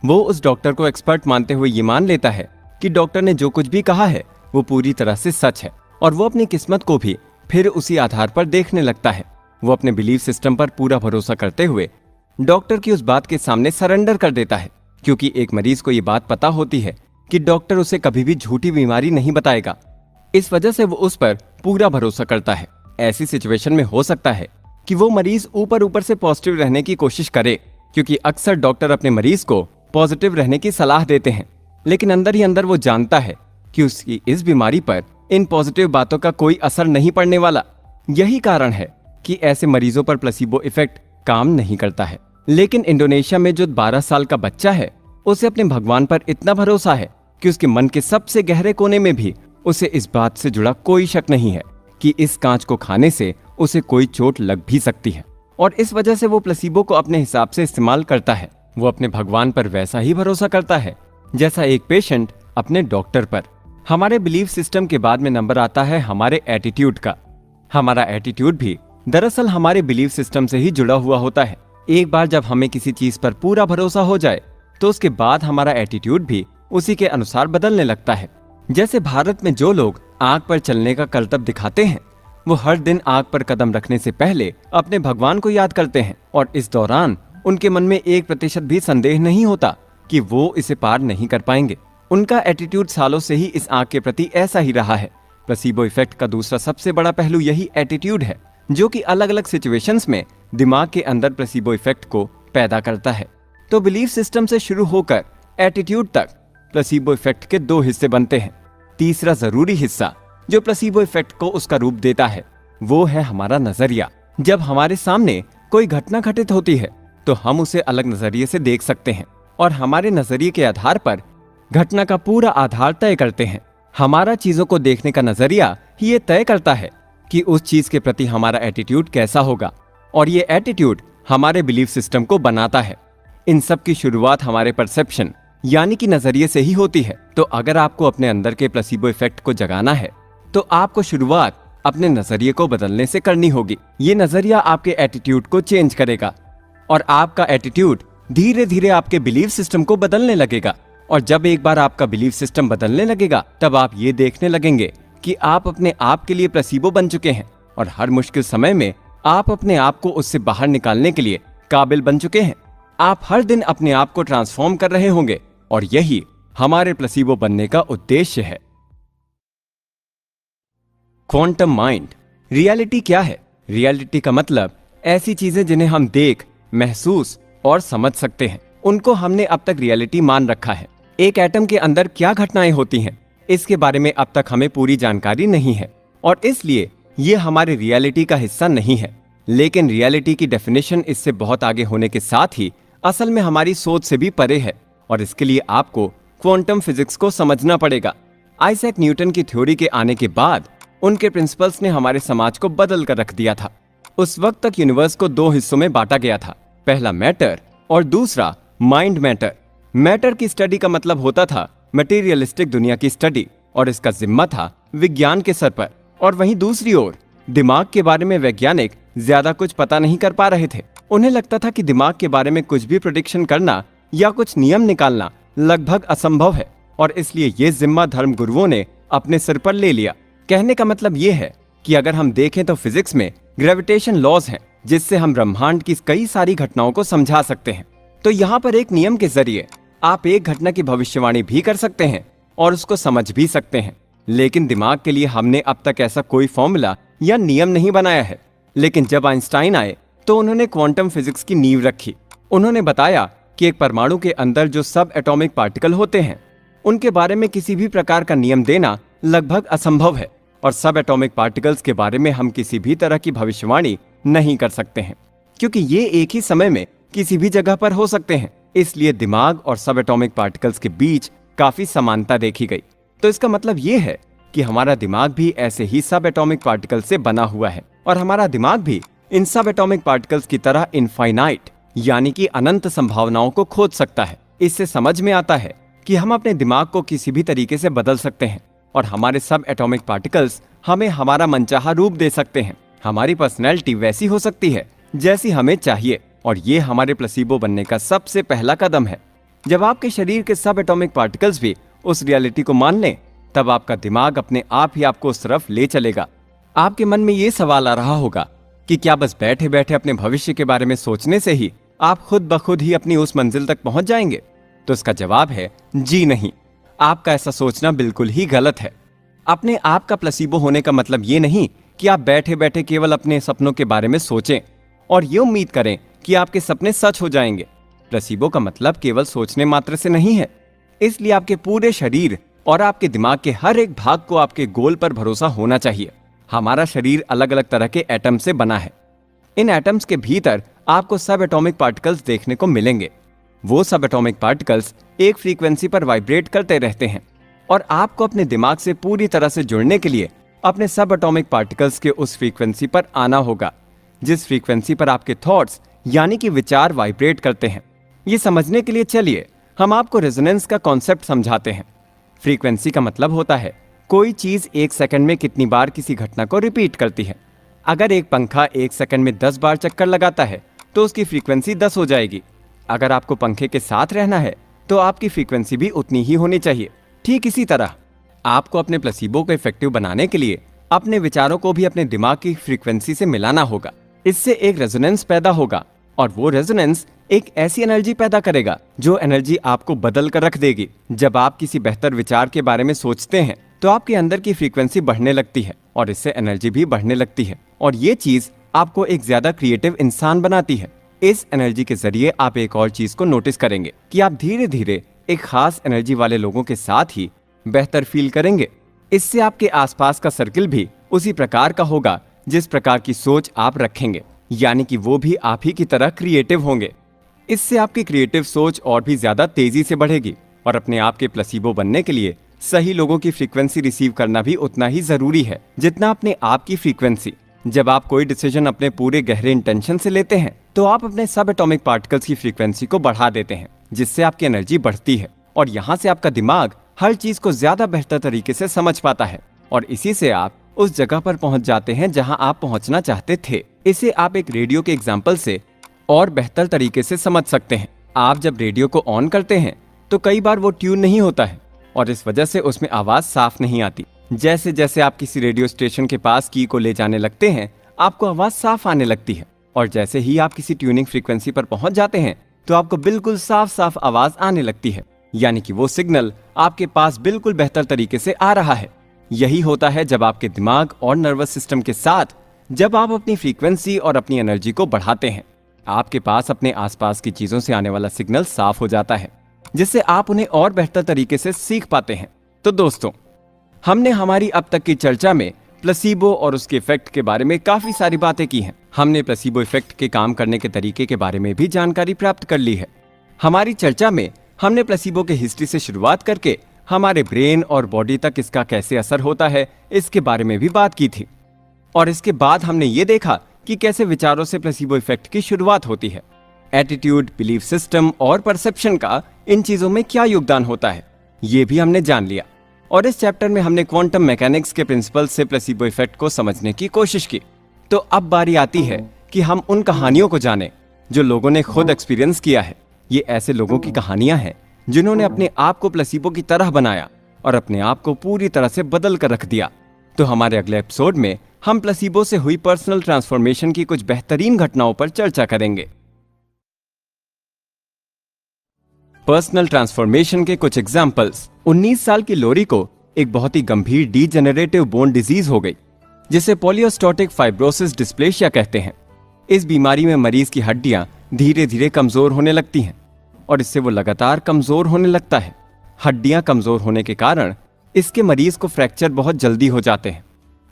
वो उस डॉक्टर को एक्सपर्ट मानते हुए ये मान लेता है कि डॉक्टर ने जो कुछ भी कहा है वो पूरी तरह से सच है, और वो अपनी किस्मत को भी फिर उसी आधार पर देखने लगता है। वो अपने बिलीफ सिस्टम पर पूरा भरोसा करते हुए डॉक्टर की उस बात के सामने सरेंडर कर देता है, क्योंकि एक मरीज को ये बात पता होती है कि डॉक्टर उसे कभी भी झूठी बीमारी नहीं बताएगा। इस वजह से वो उस पर पूरा भरोसा करता है। ऐसी सिचुएशन में हो सकता है कि वो मरीज ऊपर ऊपर से पॉजिटिव रहने की कोशिश करे, क्योंकि अक्सर डॉक्टर अपने मरीज को पॉजिटिव रहने की सलाह देते हैं, लेकिन अंदर ही अंदर वो जानता है कि उसकी इस बीमारी पर इन पॉजिटिव बातों का कोई असर नहीं पड़ने वाला। यही कारण है कि ऐसे मरीजों पर प्लेसिबो इफेक्ट काम नहीं करता है। लेकिन इंडोनेशिया में जो 12 साल का बच्चा है, उसे अपने भगवान पर इतना भरोसा है कि उसके मन के सबसे गहरे कोने में भी उसे इस बात से जुड़ा कोई शक नहीं है कि इस कांच को खाने से उसे कोई चोट लग भी सकती है, और इस वजह से वो प्लेसिबो को अपने हिसाब से इस्तेमाल करता है। वो अपने भगवान पर वैसा ही भरोसा करता है जैसा एक पेशेंट अपने डॉक्टर पर। हमारे बिलीफ सिस्टम के बाद में नंबर आता है हमारे एटीट्यूड का। हमारा एटीट्यूड भी दरअसल हमारे बिलीफ सिस्टम से ही जुड़ा हुआ होता है। एक बार जब हमें किसी चीज पर पूरा भरोसा हो जाए तो उसके बाद हमारा एटीट्यूड भी उसी के अनुसार बदलने लगता है। जैसे भारत में जो लोग आग पर चलने का करतब दिखाते हैं, वो हर दिन आग पर कदम रखने से पहले अपने भगवान को याद करते हैं, और इस दौरान उनके मन में 1% भी संदेह नहीं होता कि वो इसे पार नहीं कर पाएंगे। उनका एटीट्यूड सालों से ही इस आग के प्रति ऐसा ही रहा है। प्लेसिबो इफेक्ट का दूसरा सबसे बड़ा पहलू यही एटीट्यूड है, जो कि अलग अलग सिचुएशंस में दिमाग के अंदर प्लेसिबो इफेक्ट को पैदा करता है। तो बिलीफ सिस्टम से शुरू होकर एटीट्यूड तक प्लेसिबो इफेक्ट के 2 हिस्से बनते हैं। तीसरा जरूरी हिस्सा जो प्लेसिबो इफेक्ट को उसका रूप देता है, वो है हमारा नजरिया। जब हमारे सामने कोई घटना घटित होती है तो हम उसे अलग नजरिए से देख सकते हैं, और हमारे नजरिए के आधार पर घटना का पूरा आधार तय करते हैं। हमारा चीजों को देखने का नजरिया ही ये तय करता है कि उस चीज के प्रति हमारा एटीट्यूड कैसा होगा, और ये एटीट्यूड हमारे बिलीफ सिस्टम को बनाता है। इन सब की शुरुआत हमारे परसेप्शन यानी कि नजरिए से ही होती है। तो अगर आपको अपने अंदर के प्लेसिबो इफेक्ट को जगाना है तो आपको शुरुआत अपने नजरिए को बदलने से करनी होगी। ये नजरिया आपके एटीट्यूड को चेंज करेगा, और आपका एटीट्यूड धीरे धीरे आपके बिलीफ सिस्टम को बदलने लगेगा। और जब एक बार आपका बिलीफ सिस्टम बदलने लगेगा, तब आप ये देखने लगेंगे कि आप अपने आप के लिए प्लेसिबो बन चुके हैं, और हर मुश्किल समय में आप अपने आप को उससे बाहर निकालने के लिए काबिल बन चुके हैं। आप हर दिन अपने आप को ट्रांसफॉर्म कर रहे होंगे, और यही हमारे प्लेसिबो बनने का उद्देश्य है। Quantum mind. रियलिटी क्या है? रियलिटी का मतलब ऐसी चीजें जिन्हें हम देख, महसूस और समझ सकते हैं, उनको हमने अब तक रियलिटी मान रखा है। एक एटम के अंदर क्या घटनाएं होती हैं, इसके बारे में अब तक हमें पूरी जानकारी नहीं है, और इसलिए ये हमारे रियलिटी का हिस्सा नहीं है। लेकिन रियलिटी की डेफिनेशन इससे बहुत आगे होने के साथ ही असल में हमारी सोच से भी परे है, और इसके लिए आपको क्वांटम फिजिक्स को समझना पड़ेगा। आइजैक न्यूटन की थ्योरी के आने के बाद उनके प्रिंसिपल्स ने हमारे समाज को बदल कर रख दिया था। उस वक्त तक यूनिवर्स को 2 हिस्सों में बांटा गया था, पहला मैटर और दूसरा माइंड मैटर। मैटर की स्टडी का मतलब होता था मटेरियलिस्टिक दुनिया की स्टडी, और इसका जिम्मा था विज्ञान के सर पर। और वहीं दूसरी ओर दिमाग के बारे में वैज्ञानिक ज्यादा कुछ पता नहीं कर पा रहे थे। उन्हें लगता था कि दिमाग के बारे में कुछ भी प्रेडिक्शन करना या कुछ नियम निकालना लगभग असंभव है, और इसलिए ये जिम्मा धर्म गुरुओं ने अपने सिर पर ले लिया। कहने का मतलब ये है कि अगर हम देखें तो फिजिक्स में ग्रेविटेशन लॉज हैं, जिससे हम ब्रह्मांड की कई सारी घटनाओं को समझा सकते हैं। तो यहाँ पर एक नियम के जरिए आप एक घटना की भविष्यवाणी भी कर सकते हैं और उसको समझ भी सकते हैं। लेकिन दिमाग के लिए हमने अब तक ऐसा कोई फॉर्मूला या नियम नहीं बनाया है। लेकिन जब आइंस्टाइन आए तो उन्होंने क्वांटम फिजिक्स की नींव रखी। उन्होंने बताया कि एक परमाणु के अंदर जो सब एटॉमिक पार्टिकल होते हैं, उनके बारे में किसी भी प्रकार का नियम देना लगभग असंभव है, और सब एटॉमिक पार्टिकल्स के बारे में हम किसी भी तरह की भविष्यवाणी नहीं कर सकते हैं, क्योंकि ये एक ही समय में किसी भी जगह पर हो सकते हैं। इसलिए दिमाग और सब एटॉमिक पार्टिकल्स के बीच काफी समानता देखी गई। तो इसका मतलब ये है कि हमारा दिमाग भी ऐसे ही सब एटॉमिक पार्टिकल से बना हुआ है, और हमारा दिमाग भी इन सब एटॉमिक पार्टिकल्स की तरह इनफाइनाइट यानी कि अनंत संभावनाओं को खोज सकता है। इससे समझ में आता है कि हम अपने दिमाग को किसी भी तरीके से बदल सकते हैं, और हमारे सब एटॉमिक पार्टिकल्स हमें हमारा मनचाहा रूप दे सकते हैं। हमारी पर्सनैलिटी वैसी हो सकती है जैसी हमें चाहिए, और ये हमारे प्लेसिबो बनने का सबसे पहला कदम है। जब आपके शरीर के सब एटॉमिक पार्टिकल्स भी उस रियलिटी को मान लें, तब आपका दिमाग अपने आप ही आपको उस तरफ ले चलेगा। आपके मन में ये सवाल आ रहा होगा कि क्या बस बैठे बैठे अपने भविष्य के बारे में सोचने से ही आप खुद ब खुद ही अपनी उस मंजिल तक पहुंच जाएंगे? तो इसका जवाब है जी नहीं। आपका ऐसा सोचना बिल्कुल ही गलत है। अपने आप का प्लेसिबो होने का मतलब ये नहीं कि आप बैठे बैठे केवल अपने सपनों के बारे में सोचें और ये उम्मीद करें कि आपके सपने सच हो जाएंगे। प्लेसिबो का मतलब केवल सोचने मात्र से नहीं है। इसलिए आपके पूरे शरीर और आपके दिमाग के हर एक भाग को आपके गोल पर भरोसा होना चाहिए। हमारा शरीर अलग अलग तरह के एटम से बना है। इन एटम्स के भीतर आपको सब एटॉमिक पार्टिकल्स देखने को मिलेंगे। वो सब एटॉमिक पार्टिकल्स एक फ्रीक्वेंसी पर वाइब्रेट करते रहते हैं और आपको अपने दिमाग से पूरी तरह से जुड़ने के लिए अपने सब एटॉमिक पार्टिकल्स के उस फ्रीक्वेंसी पर आना होगा जिस फ्रीक्वेंसी पर आपके थॉट्स यानी कि विचार वाइब्रेट करते हैं। ये समझने के लिए चलिए हम आपको रेजोनेंस का कॉन्सेप्ट समझाते हैं। फ्रीक्वेंसी का मतलब होता है कोई चीज एक सेकंड में कितनी बार किसी घटना को रिपीट करती है। अगर एक पंखा एक सेकंड में 10 बार चक्कर लगाता है तो उसकी फ्रीक्वेंसी 10 हो जाएगी। अगर आपको पंखे के साथ रहना है तो आपकी फ्रीक्वेंसी भी उतनी ही होनी चाहिए। ठीक इसी तरह आपको अपने प्लेसिबो को इफेक्टिव बनाने के लिए अपने विचारों को भी अपने दिमाग की फ्रीक्वेंसी से मिलाना होगा। इससे एक रेजोनेंस पैदा होगा और वो रेजोनेंस एक ऐसी एनर्जी पैदा करेगा जो एनर्जी आपको बदल कर रख देगी। जब आप किसी बेहतर विचार के बारे में सोचते हैं तो आपके अंदर की फ्रीक्वेंसी बढ़ने लगती है और इससे एनर्जी भी बढ़ने लगती है और ये चीज आपको एक ज्यादा क्रिएटिव इंसान बनाती है। इस एनर्जी के जरिए आप एक और चीज को नोटिस करेंगे कि आप धीरे धीरे एक खास एनर्जी वाले लोगों के साथ ही बेहतर फील करेंगे। इससे आपके आसपास का सर्किल भी उसी प्रकार का होगा जिस प्रकार की सोच आप रखेंगे, यानी कि वो भी आप ही की तरह क्रिएटिव होंगे। इससे आपकी क्रिएटिव सोच और भी ज्यादा तेजी से बढ़ेगी और अपने आप के प्लेसिबो बनने के लिए सही लोगों की फ्रीक्वेंसी रिसीव करना भी उतना ही जरूरी है जितना अपने आप की फ्रीक्वेंसी। जब आप कोई डिसीजन अपने पूरे गहरे इंटेंशन से लेते हैं तो आप अपने सब एटॉमिक पार्टिकल्स की फ्रीक्वेंसी को बढ़ा देते हैं जिससे आपकी एनर्जी बढ़ती है और यहाँ से आपका दिमाग हर चीज को ज्यादा बेहतर तरीके से समझ पाता है और इसी से आप उस जगह पर पहुंच जाते हैं जहां आप पहुंचना चाहते थे। इसे आप एक रेडियो के एग्जाम्पल से और बेहतर तरीके से समझ सकते हैं। आप जब रेडियो को ऑन करते हैं तो कई बार वो ट्यून नहीं होता है और इस वजह से उसमें आवाज साफ नहीं आती। जैसे जैसे आप किसी रेडियो स्टेशन के पास की को ले जाने लगते हैं आपको आवाज साफ आने लगती है और जैसे ही आप किसी ट्यूनिंग फ्रीक्वेंसी पर पहुंच जाते हैं तो आपको बिल्कुल साफ साफ आवाज आने लगती है, यानी कि वो सिग्नल आपके पास बिल्कुल बेहतर तरीके से आ रहा है। यही होता है जब आपके दिमाग और नर्वस सिस्टम के साथ जब आप अपनी फ्रीक्वेंसी और अपनी एनर्जी को बढ़ाते हैं, आपके पास अपने आसपास की चीजों से आने वाला सिग्नल साफ हो जाता है जिससे आप उन्हें और बेहतर तरीके से सीख पाते हैं। तो दोस्तों, हमने हमारी अब तक की चर्चा में प्लेसिबो और उसके इफेक्ट के बारे में काफी सारी बातें की हैं। हमने प्लेसिबो इफेक्ट के काम करने के तरीके के बारे में भी जानकारी प्राप्त कर ली है। हमारी चर्चा में हमने प्लेसिबो के हिस्ट्री से शुरुआत करके हमारे ब्रेन और बॉडी तक इसका कैसे असर होता है इसके बारे में भी बात की थी और इसके बाद हमने ये देखा कि कैसे विचारों से प्लेसिबो इफेक्ट की शुरुआत होती है। एटीट्यूड, बिलीफ सिस्टम और परसेप्शन का इन चीजों में क्या योगदान होता है ये भी हमने जान लिया और इस चैप्टर में हमने क्वांटम मैकेनिक्स के प्रिंसिपल से प्लेसिबो इफेक्ट को समझने की कोशिश की। तो अब बारी आती है कि हम उन कहानियों को जानें जो लोगों ने खुद एक्सपीरियंस किया है। ये ऐसे लोगों की कहानियां हैं जिन्होंने अपने आप को प्लेसिबो की तरह बनाया और अपने आप को पूरी तरह से बदल कर रख दिया। तो हमारे अगले एपिसोड में हम प्लेसिबो से हुई पर्सनल ट्रांसफॉर्मेशन की कुछ बेहतरीन घटनाओं पर चर्चा करेंगे। पर्सनल ट्रांसफॉर्मेशन के कुछ एग्जाम्पल्स। 19 साल की लोरी को एक बहुत ही गंभीर डीजेनरेटिव बोन डिजीज हो गई जिसे पॉलियोस्टोटिक फाइब्रोसिस डिस्प्लेशिया कहते हैं। इस बीमारी में मरीज की हड्डियां धीरे धीरे कमजोर होने लगती हैं और इससे वो लगातार कमजोर होने लगता है। हड्डियां कमजोर होने के कारण इसके मरीज को फ्रैक्चर बहुत जल्दी हो जाते हैं।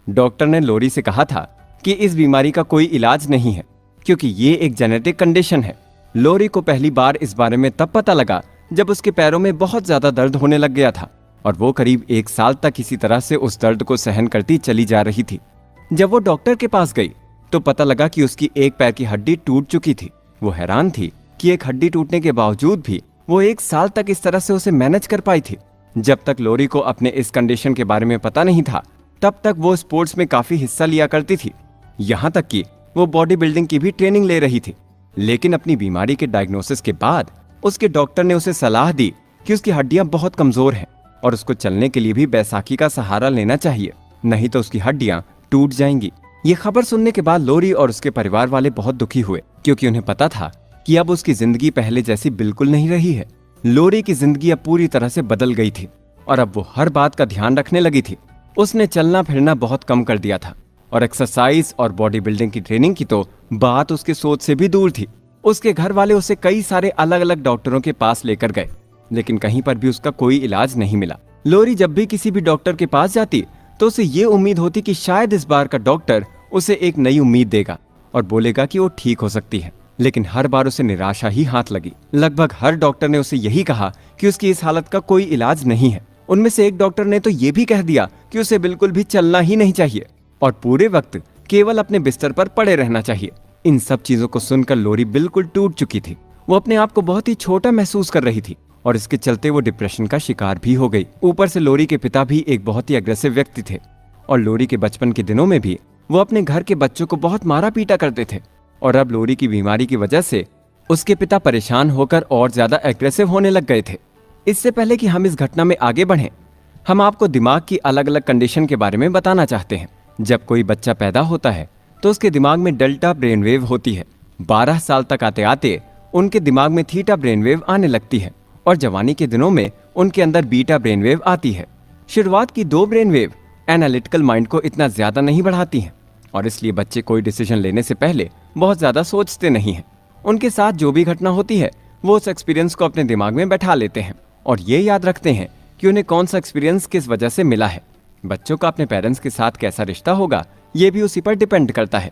डॉक्टर ने लोरी से कहा था कि इस बीमारी का कोई इलाज नहीं है क्योंकि ये एक जेनेटिक कंडीशन है। लोरी को पहली बार इस बारे में तब पता लगा जब उसके पैरों में बहुत ज्यादा दर्द होने लग गया था और वो करीब 1 साल तक इसी तरह से उस दर्द को सहन करती चली जा रही थी। जब वो डॉक्टर के पास गई तो पता लगा कि उसकी एक पैर की हड्डी टूट चुकी थी। वो हैरान थी कि एक हड्डी टूटने के बावजूद भी वो 1 साल तक इस तरह से उसे मैनेज कर पाई थी। जब तक लोरी को अपने इस कंडीशन के बारे में पता नहीं था तब तक वो स्पोर्ट्स में काफी हिस्सा लिया करती थी। यहाँ तक कि वो बॉडी बिल्डिंग की भी ट्रेनिंग ले रही थी। लेकिन अपनी बीमारी के डायग्नोसिस के बाद उसके डॉक्टर ने उसे सलाह दी कि उसकी हड्डियां बहुत कमजोर हैं और उसको चलने के लिए भी बैसाखी का सहारा लेना चाहिए, नहीं तो उसकी हड्डियां टूट जाएंगी। ये खबर सुनने के बाद लोरी और उसके परिवार वाले बहुत दुखी हुए, क्योंकि उन्हें पता था कि अब उसकी जिंदगी पहले जैसी बिल्कुल नहीं रही है। लोरी की जिंदगी अब पूरी तरह से बदल गई थी और अब वो हर बात का ध्यान रखने लगी थी। उसने चलना फिरना बहुत कम कर दिया था और एक्सरसाइज और बॉडी बिल्डिंग की ट्रेनिंग की तो बात उसके सोच से भी दूर थी। उसके घर वाले उसे कई सारे अलग अलग डॉक्टरों के पास लेकर गए, लेकिन कहीं पर भी उसका कोई इलाज नहीं मिला। लोरी जब भी किसी भी डॉक्टर के पास जाती तो उसे ये उम्मीद होती कि शायद इस बार का डॉक्टर उसे एक नई उम्मीद देगा और बोलेगा कि वो ठीक हो सकती है, लेकिन हर बार उसे निराशा ही हाथ लगी। लगभग हर डॉक्टर ने उसे यही कहा कि उसकी इस हालत का कोई इलाज नहीं है। उनमें से एक डॉक्टर ने तो ये भी कह दिया कि उसे बिल्कुल भी चलना ही नहीं चाहिए और पूरे वक्त केवल अपने बिस्तर पर पड़े रहना चाहिए। इन सब चीजों को सुनकर लोरी बिल्कुल टूट चुकी थी। वो अपने आप को बहुत ही छोटा महसूस कर रही थी और इसके चलते वो डिप्रेशन का शिकार भी हो गई। ऊपर से लोरी के पिता भी एक बहुत ही अग्रेसिव व्यक्ति थे और लोरी के बचपन के दिनों में भी वो अपने घर के बच्चों को बहुत मारा पीटा करते थे और अब लोरी की बीमारी की वजह से उसके पिता परेशान होकर और ज्यादा एग्रेसिव होने लग गए थे। इससे पहले कि हम इस घटना में आगे बढ़ें, हम आपको दिमाग की अलग अलग कंडीशन के बारे में बताना चाहते हैं। जब कोई बच्चा पैदा होता है तो उसके दिमाग में डेल्टा ब्रेन वेव होती है। 12 साल तक आते आते उनके दिमाग में थीटा ब्रेन वेव आने लगती है और जवानी के दिनों में उनके अंदर बीटा ब्रेन वेव आती है। शुरुआत की 2 ब्रेन वेव एनालिटिकल माइंड को इतना ज्यादा नहीं बढ़ाती हैं और इसलिए बच्चे कोई डिसीजन लेने से पहले बहुत ज्यादा सोचते नहीं हैं। उनके साथ जो भी घटना होती है वो उस एक्सपीरियंस को अपने दिमाग में बैठा लेते हैं और ये याद रखते हैं कि उन्हें कौन सा एक्सपीरियंस किस वजह से मिला है। बच्चों का अपने पेरेंट्स के साथ कैसा रिश्ता होगा ये भी उसी पर डिपेंड करता है।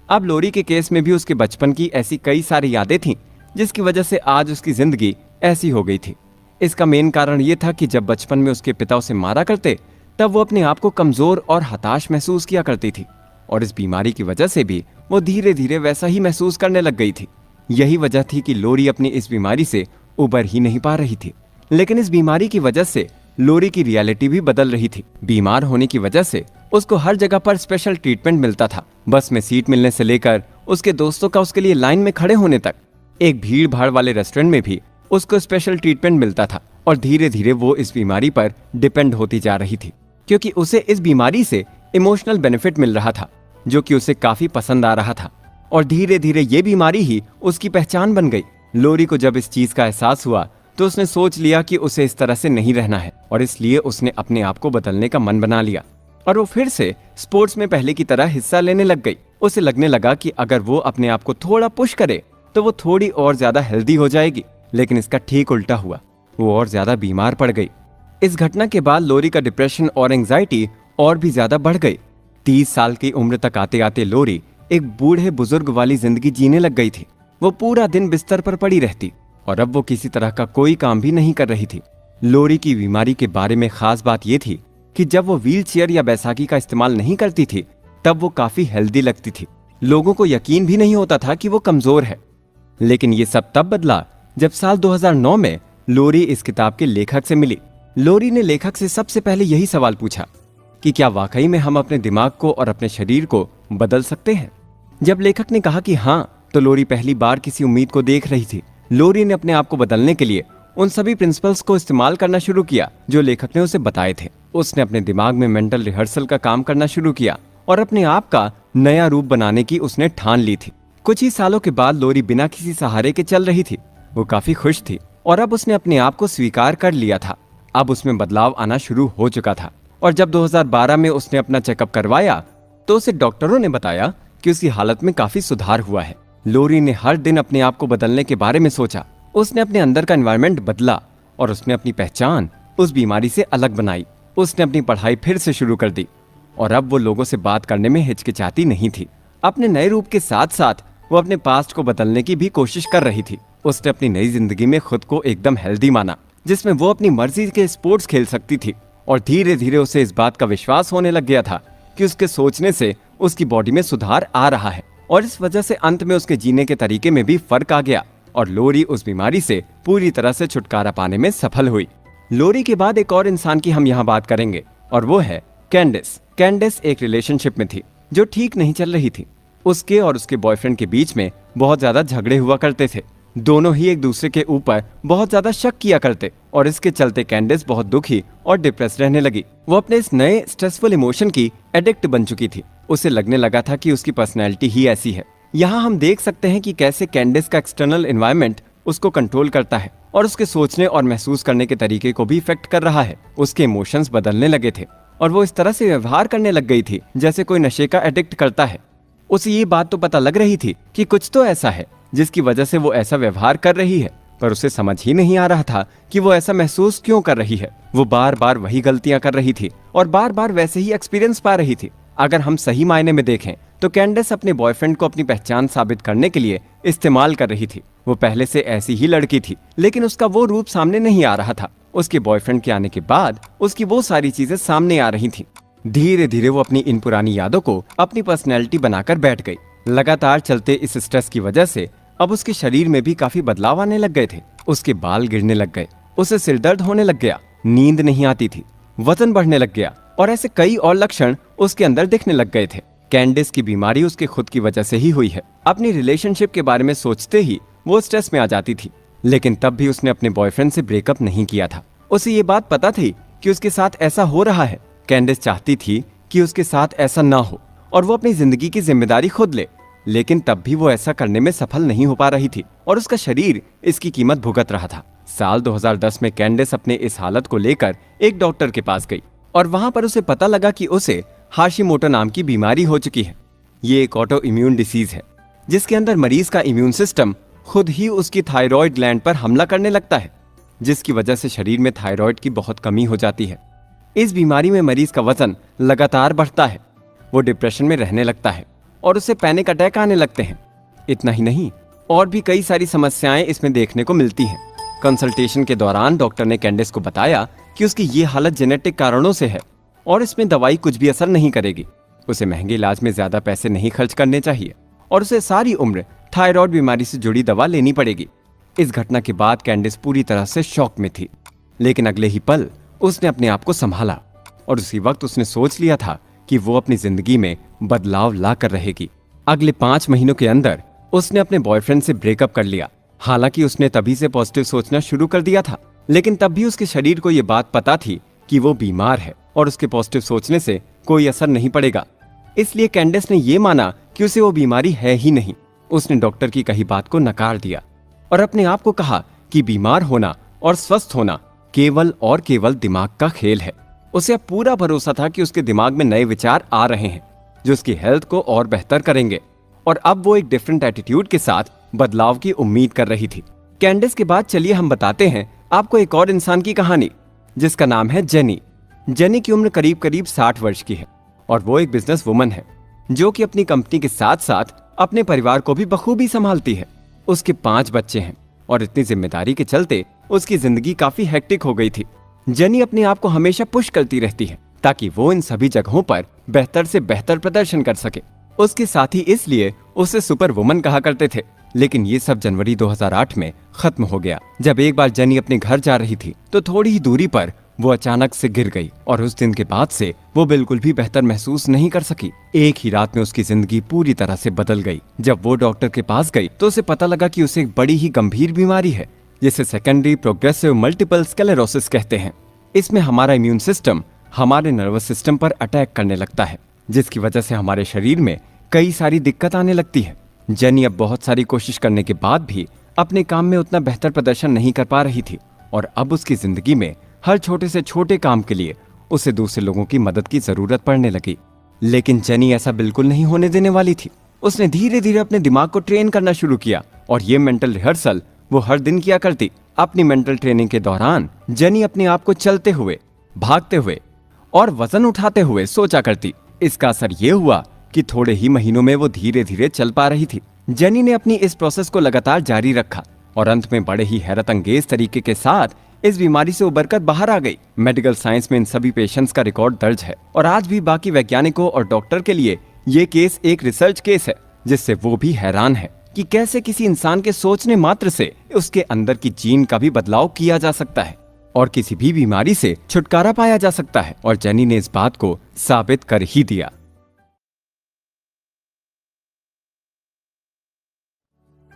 अब लोरी के केस में भी उसके बचपन की ऐसी कई सारी यादें थीं जिसकी वजह से आज उसकी जिंदगी ऐसी हो गई थी। इसका मेन कारण ये था कि जब बचपन में उसके पिता उसे मारा करते तब वो अपने आप को कमजोर और हताश महसूस किया करती थी और इस बीमारी की वजह से भी वो धीरे धीरे वैसा ही महसूस करने लग गई थी। यही वजह थी कि लोरी अपनी इस बीमारी से उबर ही नहीं पा रही थी। लेकिन इस बीमारी की वजह से लोरी की रियलिटी भी बदल रही थी। बीमार होने की वजह से उसको हर जगह पर स्पेशल ट्रीटमेंट मिलता था। बस में सीट मिलने से लेकर उसके दोस्तों का उसके लिए लाइन में खड़े होने तक। एक भीड़ भाड़ वाले रेस्टोरेंट में भी उसको स्पेशल ट्रीटमेंट मिलता था और धीरे धीरे वो इस बीमारी पर डिपेंड होती जा रही थी, क्योंकि उसे इस बीमारी से इमोशनल बेनिफिट मिल रहा था जो कि उसे काफी पसंद आ रहा था और धीरे धीरे ये बीमारी ही उसकी पहचान बन गई। लोरी को जब इस चीज का एहसास हुआ तो उसने सोच लिया कि उसे इस तरह से नहीं रहना है और इसलिए उसने अपने आप को बदलने का मन बना लिया और वो फिर से स्पोर्ट्स में पहले की तरह हिस्सा लेने लग गई। उसे लगने लगा कि अगर वो अपने आप को थोड़ा पुश करे तो वो थोड़ी और ज्यादा हेल्दी हो जाएगी, लेकिन इसका ठीक उल्टा हुआ, वो और ज्यादा बीमार पड़ गई। इस घटना के बाद लोरी का डिप्रेशन और एंजाइटी और भी ज्यादा बढ़ गई। 30 साल की उम्र तक आते आते लोरी एक बूढ़े बुजुर्ग वाली जिंदगी जीने लग गई थी। वो पूरा दिन बिस्तर पर पड़ी रहती और अब वो किसी तरह का कोई काम भी नहीं कर रही थी। लोरी की बीमारी के बारे में खास बात ये थी कि जब वो व्हील चेयर या बैसाखी का इस्तेमाल नहीं करती थी तब वो काफी हेल्दी लगती थी। लोगों को यकीन भी नहीं होता था कि वो कमजोर है। लेकिन ये सब तब बदला जब साल 2009 में लोरी इस किताब के लेखक से मिली। लोरी ने लेखक से सबसे पहले यही सवाल पूछा कि क्या वाकई में हम अपने दिमाग को और अपने शरीर को बदल सकते हैं। जब लेखक ने कहा कि हाँ, तो लोरी पहली बार किसी उम्मीद को देख रही थी। लोरी ने अपने आप को बदलने के लिए उन सभी प्रिंसिपल्स को इस्तेमाल करना शुरू किया जो लेखक ने उसे बताए थे। उसने अपने दिमाग में मेंटल रिहर्सल का काम करना शुरू किया और अपने आप का नया रूप बनाने की उसने ठान ली थी। कुछ ही सालों के बाद लोरी बिना किसी सहारे के चल रही थी। वो काफी खुश थी और अब उसने अपने आप को स्वीकार कर लिया था। अब उसमें बदलाव आना शुरू हो चुका था और जब 2012 में उसने अपना चेकअप करवाया तो उसे डॉक्टरों ने बताया कि उसकी हालत में काफी सुधार हुआ है। लोरी ने हर दिन अपने आप को बदलने के बारे में सोचा। उसने अपने अंदर का एनवायरनमेंट बदला और उसने अपनी पहचान उस बीमारी से अलग बनाई। उसने अपनी पढ़ाई फिर से शुरू कर दी और अब वो लोगों से बात करने में हिचकिचाती नहीं थी। अपने नए रूप के साथ साथ वो अपने पास्ट को बदलने की भी कोशिश कर रही थी। उसने अपनी नई जिंदगी में खुद को एकदम हेल्दी माना, जिसमें वो अपनी मर्जी के स्पोर्ट्स खेल सकती थी और धीरे धीरे उसे इस बात का विश्वास होने लग गया था कि उसके सोचने से उसकी बॉडी में सुधार आ रहा है और इस वजह से अंत में उसके जीने के तरीके में भी फर्क आ गया और लोरी उस बीमारी से पूरी तरह से छुटकारा पाने में सफल हुई। लोरी के बाद एक और इंसान की हम यहाँ बात करेंगे और वो है कैंडिस। कैंडिस एक रिलेशनशिप में थी जो ठीक नहीं चल रही थी। उसके और उसके बॉयफ्रेंड के बीच में बहुत ज्यादा झगड़े हुआ करते थे। दोनों ही एक दूसरे के ऊपर बहुत ज्यादा शक किया करते और इसके चलते कैंडिस बहुत दुखी और डिप्रेस रहने लगी। वो अपने इस नए स्ट्रेसफुल इमोशन की एडिक्ट बन चुकी थी। उसे लगने लगा था कि उसकी पर्सनैलिटी ही ऐसी है। यहाँ हम देख सकते हैं कि कैसे कैंडिस का एक्सटर्नल एनवायरनमेंट उसको कंट्रोल करता है और उसके सोचने और महसूस करने के तरीके को भी इफेक्ट कर रहा है। उसके इमोशंस बदलने लगे थे और वो इस तरह से व्यवहार करने लग गई थी जैसे कोई नशे का एडिक्ट करता है। उसे ये बात तो पता लग रही थी कि कुछ तो ऐसा है जिसकी वजह से वो ऐसा व्यवहार कर रही है, पर उसे समझ ही नहीं आ रहा था कि वो ऐसा महसूस क्यों कर रही है। वो बार बार वही गलतियां कर रही थी और बार बार वैसे ही एक्सपीरियंस पा रही थी। अगर हम सही मायने में देखें तो कैंडिस अपने बॉयफ्रेंड को अपनी पहचान साबित करने के लिए इस्तेमाल कर रही थी। वो पहले से ऐसी ही लड़की थी, लेकिन उसका वो रूप सामने नहीं आ रहा था। उसके बॉयफ्रेंड के आने के बाद उसकी वो सारी चीजें सामने आ रही थी। धीरे धीरे वो अपनी इन पुरानी यादों को अपनी पर्सनैलिटी बनाकर बैठ गई। लगातार चलते इस स्ट्रेस की वजह से अब उसके शरीर में भी काफी बदलाव आने लग गए थे। उसके बाल गिरने लग गए, उसे सिरदर्द होने लग गया, नींद नहीं आती थी, वजन बढ़ने लग गया और ऐसे कई और लक्षण उसके अंदर दिखने लग गए थे। कैंडिस की बीमारी उसके खुद की वजह से ही हुई है। अपनी रिलेशनशिप के बारे में सोचते ही वो स्ट्रेस में आ जाती थी, लेकिन तब भी उसने अपने बॉयफ्रेंड से ब्रेकअप नहीं किया था। उसे ये बात पता थी कि उसके साथ ऐसा हो रहा है। कैंडिस चाहती थी कि उसके साथ ऐसा ना हो और वो अपनी जिंदगी की जिम्मेदारी खुद ले, लेकिन तब भी वो ऐसा करने में सफल नहीं हो पा रही थी और उसका शरीर इसकी कीमत भुगत रहा था। साल 2010 में कैंडिस अपने इस हालत को लेकर एक डॉक्टर के पास गई और वहां पर उसे पता लगा कि उसे हाशिमोटो नाम की बीमारी हो चुकी है। ये एक ऑटो इम्यून डिसीज है जिसके अंदर मरीज का इम्यून सिस्टम खुद ही उसकी थायराइड ग्लैंड पर हमला करने लगता है, जिसकी वजह से शरीर में थायराइड की बहुत कमी हो जाती है। इस बीमारी में मरीज का वजन लगातार बढ़ता है, वो डिप्रेशन में रहने लगता है और उसे पैनिक अटैक आने लगते हैं। इतना ही नहीं, और भी कई सारी समस्याएं इसमें देखने को मिलती हैं। कंसल्टेशन के दौरान डॉक्टर ने कैंडिस को बताया कि उसकी ये हालत जेनेटिक कारणों से है और इसमें दवाई कुछ भी असर नहीं करेगी। उसे महंगे इलाज में ज्यादा पैसे नहीं खर्च करने चाहिए और उसे सारी उम्र थायराइड बीमारी से जुड़ी दवा लेनी पड़ेगी। इस घटना के बाद कैंडिस पूरी तरह से शॉक में थी, लेकिन अगले ही पल उसने अपने आप को संभाला और उसी वक्त उसने सोच लिया था कि वो अपनी जिंदगी में बदलाव ला कर रहेगी। अगले 5 महीनों के अंदर उसने अपने बॉयफ्रेंड से ब्रेकअप कर लिया। हालांकि उसने तभी से पॉजिटिव सोचना शुरू कर दिया था, लेकिन तब भी उसके शरीर को ये बात पता थी कि वो बीमार है और उसके पॉजिटिव सोचने से कोई असर नहीं पड़ेगा। इसलिए कैंडिस ने ये माना कि उसे वो बीमारी है ही नहीं। उसने डॉक्टर की कही बात को नकार दिया और अपने आप को कहा कि बीमार होना और स्वस्थ होना केवल और केवल दिमाग का खेल है। उसे अब पूरा भरोसा था कि उसके दिमाग में नए विचार आ रहे हैं जो उसकी हेल्थ को और बेहतर करेंगे और अब वो एक डिफरेंट एटीट्यूड के साथ बदलाव की उम्मीद कर रही थी। कैंडिस के बाद चलिए हम बताते हैं आपको एक और इंसान की कहानी, जिसका नाम है जेनी। जेनी की उम्र करीब करीब 60 वर्ष की है और वो एक बिजनेस वुमन है जो कि अपनी कंपनी के साथ साथ अपने परिवार को भी बखूबी संभालती है। उसके 5 बच्चे हैं और इतनी जिम्मेदारी के चलते उसकी जिंदगी काफी हेक्टिक हो गई थी। जेनी अपने आप को हमेशा पुश करती रहती है ताकि वो इन सभी जगहों पर बेहतर से बेहतर प्रदर्शन कर सके। उसके साथ ही इसलिए उसे सुपर वुमन कहा करते थे। लेकिन ये सब जनवरी 2008 में खत्म हो गया, जब एक बार जेनी अपने घर जा रही थी तो थोड़ी ही दूरी पर वो अचानक से गिर गई और उस दिन के बाद से वो बिल्कुल भी बेहतर महसूस नहीं कर सकी। एक ही रात में उसकी जिंदगी पूरी तरह से बदल गई। जब वो डॉक्टर के पास गई तो उसे पता लगा कि उसे एक बड़ी ही गंभीर बीमारी है जिसे सेकेंडरी प्रोग्रेसिव मल्टीपल स्क्लेरोसिस कहते हैं। इसमें हमारा इम्यून सिस्टम हमारे नर्वस सिस्टम पर अटैक करने लगता है, जिसकी वजह से हमारे शरीर में कई सारी दिक्कत आने लगती है। जेनी अब बहुत सारी कोशिश करने के बाद भी अपने काम में उतना बेहतर प्रदर्शन नहीं कर पा रही थी और अब उसकी जिंदगी में हर छोटे से छोटे काम के लिए उसे दूसरे लोगों की मदद की जरूरत पड़ने लगी। लेकिन जेनी ऐसा बिल्कुल नहीं होने देने वाली थी। उसने धीरे धीरे अपने दिमाग को ट्रेन करना शुरू किया और ये मेंटल रिहर्सल वो हर दिन किया करती। अपनी मेंटल ट्रेनिंग के दौरान जेनी अपने आप को चलते हुए, भागते हुए और वजन उठाते हुए सोचा करती। इसका असर ये हुआ कि थोड़े ही महीनों में वो धीरे धीरे चल पा रही थी। जेनी ने अपनी इस प्रोसेस को लगातार जारी रखा और अंत में बड़े ही हैरत अंगेज तरीके के साथ इस बीमारी से उबरकर बाहर आ गई। मेडिकल साइंस में इन सभी पेशेंट्स का रिकॉर्ड दर्ज है और आज भी बाकी वैज्ञानिकों और डॉक्टर के लिए ये केस एक रिसर्च केस है, जिससे वो भी हैरान है कि कैसे किसी इंसान के सोचने मात्र से उसके अंदर की जीन का भी बदलाव किया जा सकता है और किसी भी बीमारी से छुटकारा पाया जा सकता है। और जेनी ने इस बात को साबित कर ही दिया।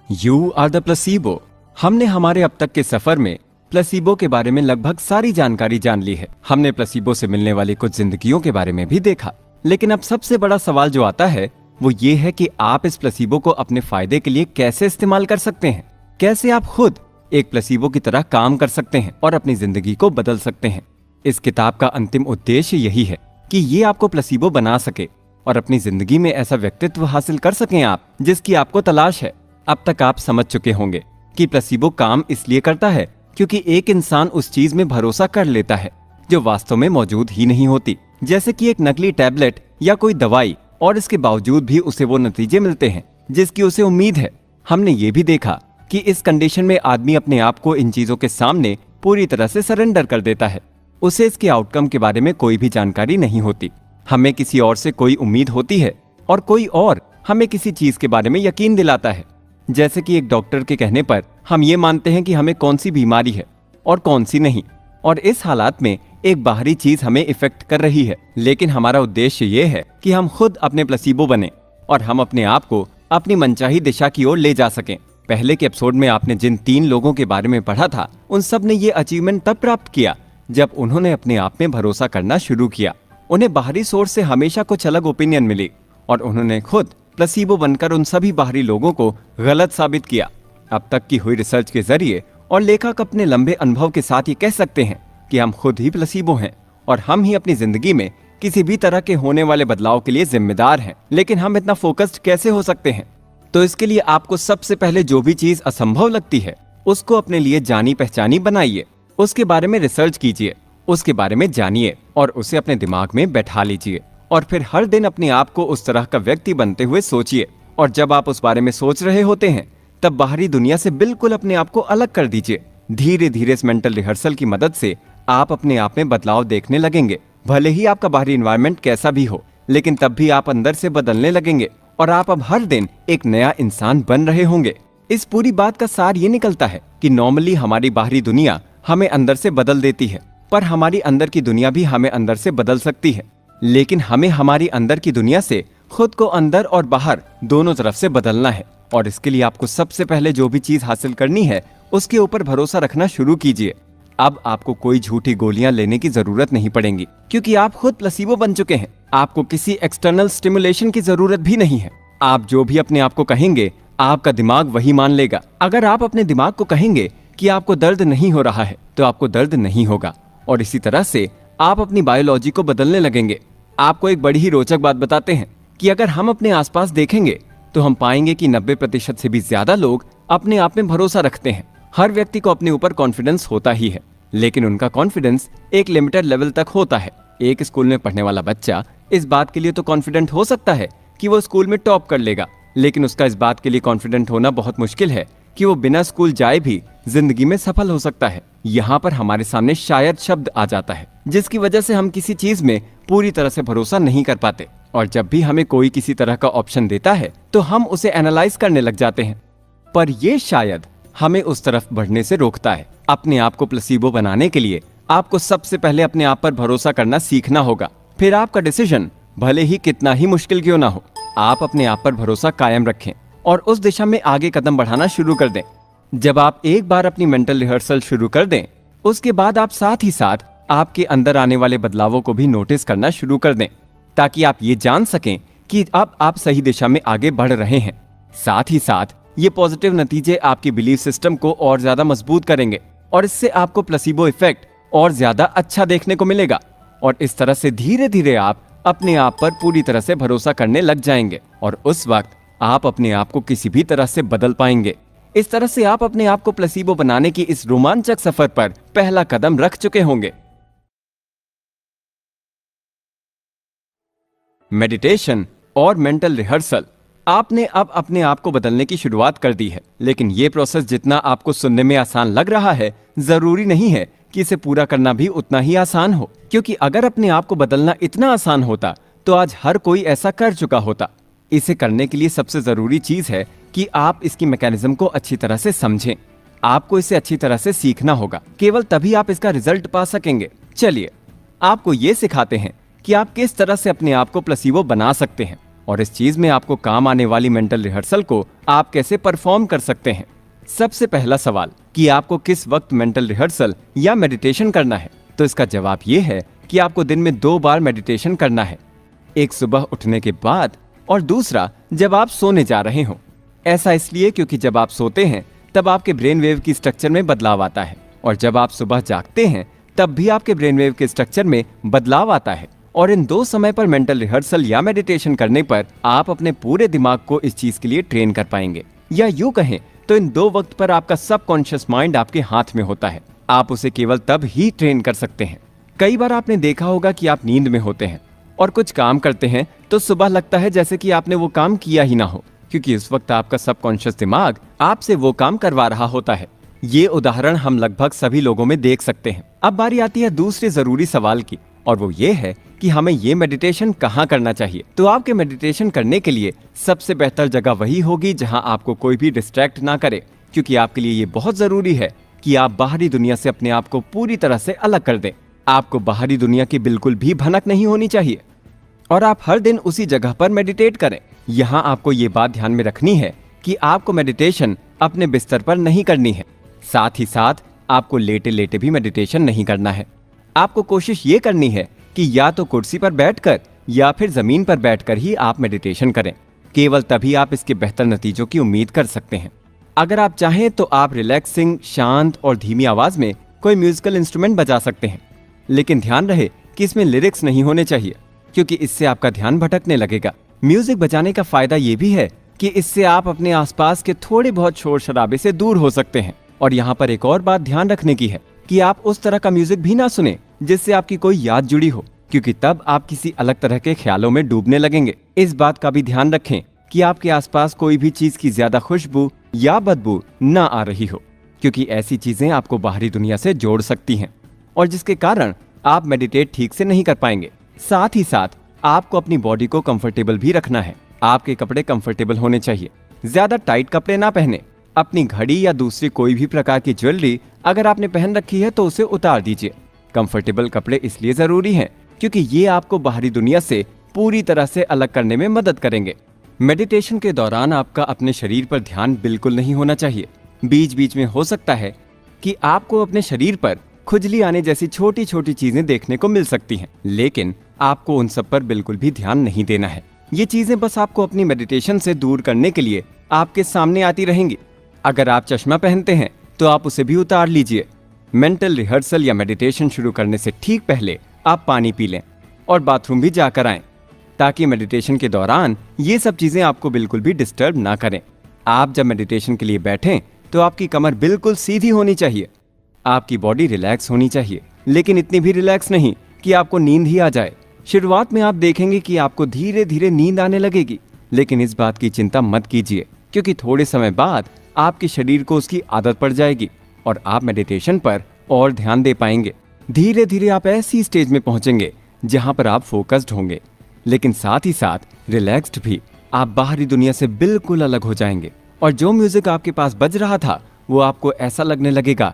You are the placebo. हमने हमारे अब तक के सफर में प्लेसिबो के बारे में लगभग सारी जानकारी जान ली है। हमने प्लेसिबो से मिलने वाली कुछ जिंदगियों के बारे में भी देखा, लेकिन अब सबसे बड़ा सवाल जो आता है वो ये है कि आप इस प्लेसिबो को अपने फायदे के लिए कैसे इस्तेमाल कर सकते हैं। कैसे आप खुद एक प्लेसिबो की तरह काम कर सकते हैं और अपनी जिंदगी को बदल सकते हैं। इस किताब का अंतिम उद्देश्य यही है कि ये आपको प्लेसिबो बना सके और अपनी जिंदगी में ऐसा व्यक्तित्व हासिल कर सकें आप जिसकी आपको तलाश है। अब तक आप समझ चुके होंगे कि प्लेसिबो काम इसलिए करता है क्योंकि एक इंसान उस चीज में भरोसा कर लेता है जो वास्तव में मौजूद ही नहीं होती, जैसे कि एक नकली टैबलेट या कोई दवाई, और इसके बावजूद भी उसे वो नतीजे मिलते हैं जिसकी उसे उम्मीद है। हमने ये भी देखा कि इस कंडीशन में आदमी अपने आप को इन चीजों के सामने पूरी तरह से सरेंडर कर देता है। उसे इसके आउटकम के बारे में कोई भी जानकारी नहीं होती। हमें किसी और से कोई उम्मीद होती है और कोई और हमें किसी चीज के बारे में यकीन दिलाता है। जैसे कि एक डॉक्टर के कहने पर हम ये मानते हैं कि हमें कौन सी बीमारी है और कौन सी नहीं, और इस हालात में एक बाहरी चीज हमें इफेक्ट कर रही है। लेकिन हमारा उद्देश्य ये है कि हम खुद अपने प्लेसिबो बने और हम अपने आप को अपनी मनचाही दिशा की ओर ले जा सकें। पहले के एपिसोड में आपने जिन 3 लोगों के बारे में पढ़ा था, उन सब ने ये अचीवमेंट तब प्राप्त किया जब उन्होंने अपने आप में भरोसा करना शुरू किया। उन्हें बाहरी सोर्स से हमेशा कुछ अलग ओपिनियन मिली और उन्होंने खुद प्लेसिबो बनकर उन सभी बाहरी लोगों को गलत साबित किया। अब तक की हुई रिसर्च के जरिए और लेखक अपने लंबे अनुभव के साथ ये कह सकते हैं कि हम खुद ही प्लेसिबो हैं और हम ही अपनी जिंदगी में किसी भी तरह के होने वाले बदलाव के लिए जिम्मेदार हैं। लेकिन हम इतना फोकस्ड कैसे हो सकते हैं? तो इसके लिए आपको सबसे पहले जो भी चीज असंभव लगती है उसको अपने लिए जानी पहचानी बनाइए, उसके बारे में रिसर्च कीजिए, उसके बारे में जानिए और उसे अपने दिमाग में बैठा लीजिए और फिर हर दिन अपने आप को उस तरह का व्यक्ति बनते हुए सोचिए। और जब आप उस बारे में सोच रहे होते हैं तब बाहरी दुनिया से बिल्कुल अपने आप को अलग कर दीजिए। धीरे धीरे इस मेंटल रिहर्सल की मदद से आप अपने आप में बदलाव देखने लगेंगे। भले ही आपका बाहरी एनवायरनमेंट कैसा भी हो, लेकिन तब भी आप अंदर से बदलने लगेंगे और आप अब हर दिन एक नया इंसान बन रहे होंगे। इस पूरी बात का सार ये निकलता है कि नॉर्मली हमारी बाहरी दुनिया हमें अंदर से बदल देती है, पर हमारी अंदर की दुनिया भी हमें अंदर से बदल सकती है। लेकिन हमें हमारी अंदर की दुनिया से खुद को अंदर और बाहर दोनों तरफ से बदलना है। और इसके लिए आपको सबसे पहले जो भी चीज हासिल करनी है उसके ऊपर भरोसा रखना शुरू कीजिए। अब आपको कोई झूठी गोलियां लेने की जरूरत नहीं पड़ेगी क्योंकि आप खुद प्लेसिबो बन चुके हैं। आपको किसी एक्सटर्नल स्टिमुलेशन की जरूरत भी नहीं है। आप जो भी अपने आप को कहेंगे आपका दिमाग वही मान लेगा। अगर आप अपने दिमाग को कहेंगे कि आपको दर्द नहीं हो रहा है तो आपको दर्द नहीं होगा, और इसी तरह से आप अपनी बायोलॉजी को बदलने लगेंगे। आपको एक बड़ी ही रोचक बात बताते हैं कि अगर हम अपने आसपास देखेंगे तो हम पाएंगे कि 90% से भी ज्यादा लोग अपने आप में भरोसा रखते हैं। हर व्यक्ति को अपने ऊपर कॉन्फिडेंस होता ही है, लेकिन उनका कॉन्फिडेंस एक लिमिटेड लेवल तक होता है। एक स्कूल में पढ़ने वाला बच्चा इस बात के लिए तो कॉन्फिडेंट हो सकता है कि वो स्कूल में टॉप कर लेगा, लेकिन उसका इस बात के लिए कॉन्फिडेंट होना बहुत मुश्किल है कि वो बिना स्कूल जाए भी जिंदगी में सफल हो सकता है। यहाँ पर हमारे सामने शायद शब्द आ जाता है जिसकी वजह से हम किसी चीज में पूरी तरह से भरोसा नहीं कर पाते, और जब भी हमें कोई किसी तरह का ऑप्शन देता है तो हम उसे एनालाइज करने लग जाते हैं, पर ये शायद हमें उस तरफ बढ़ने से रोकता है। अपने आप को प्लेसिबो बनाने के लिए आपको सबसे पहले अपने आप पर भरोसा करना सीखना होगा। फिर आपका डिसीजन भले ही कितना ही मुश्किल क्यों ना हो, आप अपने आप पर भरोसा कायम रखें और उस दिशा में आगे कदम बढ़ाना शुरू कर दें। जब आप एक बार अपनी मेंटल रिहर्सल शुरू कर दें, उसके बाद आप साथ ही साथ आपके अंदर आने वाले बदलावों को भी नोटिस करना शुरू कर दें, ताकि आप ये जान सकें कि अब आप सही दिशा में आगे बढ़ रहे हैं। साथ ही साथ ये पॉजिटिव नतीजे आपकी बिलीफ सिस्टम को और ज्यादा मजबूत करेंगे और इससे आपको प्लेसिबो इफेक्ट और ज्यादा अच्छा देखने को मिलेगा, और इस तरह से धीरे धीरे आप अपने आप पर पूरी तरह से भरोसा करने लग जाएंगे और उस वक्त आप अपने आप को किसी भी तरह से बदल पाएंगे। इस तरह से आप अपने आप को प्लेसिबो बनाने की इस रोमांचक सफर पर पहला कदम रख चुके होंगे। मेडिटेशन और मेंटल रिहर्सल, आपने अब अपने आप को बदलने की शुरुआत कर दी है, लेकिन ये प्रोसेस जितना आपको सुनने में आसान लग रहा है, जरूरी नहीं है कि इसे पूरा करना भी उतना ही आसान हो। क्योंकि अगर अपने आप को बदलना इतना आसान होता तो आज हर कोई ऐसा कर चुका होता। इसे करने के लिए सबसे जरूरी चीज है कि आप इसकी मैकेनिज्म को अच्छी तरह से समझें। आपको इसे अच्छी तरह से सीखना होगा, केवल तभी आप इसका रिजल्ट पा सकेंगे। चलिए आपको ये सिखाते हैं कि आप किस तरह से अपने आप को प्लेसिबो बना सकते हैं और इस चीज में आपको काम आने वाली मेंटल रिहर्सल को आप कैसे परफॉर्म कर सकते हैं। सबसे पहला सवाल कि आपको किस वक्त मेंटल रिहर्सल या मेडिटेशन करना है, तो इसका जवाब ये है कि आपको दिन में 2 बार मेडिटेशन करना है, एक सुबह उठने के बाद और दूसरा जब आप सोने जा रहे हो। ऐसा इसलिए क्योंकि जब आप सोते हैं तब आपके ब्रेन वेव की स्ट्रक्चर में बदलाव आता है, और जब आप सुबह जागते हैं तब भी आपके ब्रेन वेव के स्ट्रक्चर में बदलाव आता है। और इन 2 समय पर मेंटल रिहर्सल या मेडिटेशन करने पर आप अपने पूरे दिमाग को इस चीज के लिए ट्रेन कर पाएंगे। या यूं कहें तो इन 2 वक्त पर आपका सबकॉन्शियस माइंड आपके हाथ में होता है, आप उसे केवल तब ही ट्रेन कर सकते हैं। कई बार आपने देखा होगा कि आप नींद में होते हैं और कुछ काम करते हैं तो सुबह लगता है जैसे कि आपने वो काम किया ही ना हो, क्योंकि उस वक्त आपका सबकॉन्शियस दिमाग आपसे वो काम करवा रहा होता है। ये उदाहरण हम लगभग सभी लोगों में देख सकते हैं। अब बारी आती है दूसरे जरूरी सवाल की, और वो ये है कि हमें ये मेडिटेशन कहाँ करना चाहिए। तो आपके मेडिटेशन करने के लिए सबसे बेहतर जगह वही होगी जहाँ आपको कोई भी डिस्ट्रैक्ट ना करे, क्योंकि आपके लिए ये बहुत जरूरी है कि आप बाहरी दुनिया से अपने आप को पूरी तरह से अलग कर दें। आपको बाहरी दुनिया की बिल्कुल भी भनक नहीं होनी चाहिए और आप हर दिन उसी जगह पर मेडिटेट करें। यहाँ आपको ये बात ध्यान में रखनी है कि आपको मेडिटेशन अपने बिस्तर पर नहीं करनी है, साथ ही साथ आपको लेटे लेटे भी मेडिटेशन नहीं करना है। आपको कोशिश ये करनी है कि या तो कुर्सी पर बैठकर या फिर जमीन पर बैठकर ही आप मेडिटेशन करें। केवल तभी आप इसके बेहतर नतीजों की उम्मीद कर सकते हैं। अगर आप चाहें तो आप रिलैक्सिंग, शांत और धीमी आवाज में कोई म्यूजिकल इंस्ट्रूमेंट बजा सकते हैं, लेकिन ध्यान रहे कि इसमें लिरिक्स नहीं होने चाहिए, क्योंकि इससे आपका ध्यान भटकने लगेगा। म्यूजिक बजाने का फायदा ये भी है कि इससे आप अपने आसपास के थोड़े बहुत शोर शराबे से दूर हो सकते हैं। और यहाँ पर एक और बात ध्यान रखने की है कि आप उस तरह का म्यूजिक भी ना सुने जिससे आपकी कोई याद जुड़ी हो, क्योंकि तब आप किसी अलग तरह के ख्यालों में डूबने लगेंगे। इस बात का भी ध्यान रखें कि आपके आसपास कोई भी चीज की ज्यादा खुशबू या बदबू ना आ रही हो, क्योंकि ऐसी चीजें आपको बाहरी दुनिया से जोड़ सकती हैं और जिसके कारण आप मेडिटेट ठीक से नहीं कर पाएंगे। साथ ही साथ आपको अपनी बॉडी को कंफर्टेबल भी रखना है। आपके कपड़े कंफर्टेबल होने चाहिए, ज्यादा टाइट कपड़े ना पहने। अपनी घड़ी या दूसरी कोई भी प्रकार की ज्वेलरी अगर आपने पहन रखी है तो उसे उतार दीजिए। कंफर्टेबल कपड़े इसलिए जरूरी हैं क्योंकि ये आपको बाहरी दुनिया से पूरी तरह से अलग करने में मदद करेंगे। मेडिटेशन के दौरान आपका अपने शरीर पर ध्यान बिल्कुल नहीं होना चाहिए। बीच बीच में हो सकता है कि आपको अपने शरीर पर खुजली आने जैसी छोटी छोटी चीजें देखने को मिल सकती हैं, लेकिन आपको उन सब पर बिल्कुल भी ध्यान नहीं देना है। ये चीजें बस आपको अपनी मेडिटेशन से दूर करने के लिए आपके सामने आती रहेंगी। अगर आप चश्मा पहनते हैं तो आप उसे भी उतार लीजिए। मेंटल रिहर्सल या मेडिटेशन शुरू करने से ठीक पहले आप पानी पी लें और बाथरूम भी जाकर आएं, ताकि मेडिटेशन के दौरान ये सब चीजें आपको बिल्कुल भी डिस्टर्ब ना करें। आप जब मेडिटेशन के लिए बैठें तो आपकी कमर बिल्कुल सीधी होनी चाहिए, आपकी बॉडी रिलैक्स होनी चाहिए, लेकिन इतनी भी रिलैक्स नहीं कि आपको नींद ही आ जाए। शुरुआत में आप देखेंगे कि आपको धीरे धीरे नींद आने लगेगी, लेकिन इस बात की चिंता मत कीजिए, क्योंकि थोड़े समय बाद आपके शरीर को उसकी आदत पड़ जाएगी और आप मेडिटेशन पर और ध्यान दे पाएंगे। धीरे धीरे आप ऐसी स्टेज में पहुंचेंगे जहां पर आप फोकस्ड होंगे, लेकिन साथ ही साथ रिलैक्स्ड भी। आप बाहरी दुनिया से बिल्कुल अलग हो जाएंगे और जो म्यूजिक आपके पास बज रहा था वो आपको ऐसा लगने लगेगा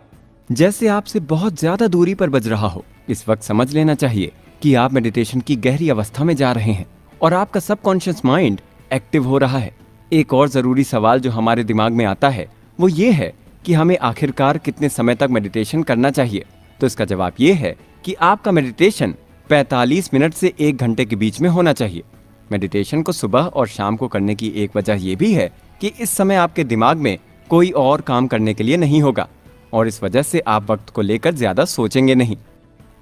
जैसे आपसे बहुत ज्यादा दूरी पर बज रहा हो। इस वक्त समझ लेना चाहिए कि आप मेडिटेशन की गहरी अवस्था में जा रहे हैं और आपका सबकॉन्शियस माइंड एक्टिव हो रहा है। एक और जरूरी सवाल जो हमारे दिमाग में आता है वो ये है कि हमें आखिरकार कितने समय तक मेडिटेशन करना चाहिए। तो इसका जवाब ये है कि आपका मेडिटेशन 45 मिनट से 1 घंटे के बीच में होना चाहिए। मेडिटेशन को सुबह और शाम को करने की एक वजह ये भी है कि इस समय आपके दिमाग में कोई और काम करने के लिए नहीं होगा और इस वजह से आप वक्त को लेकर ज्यादा सोचेंगे नहीं।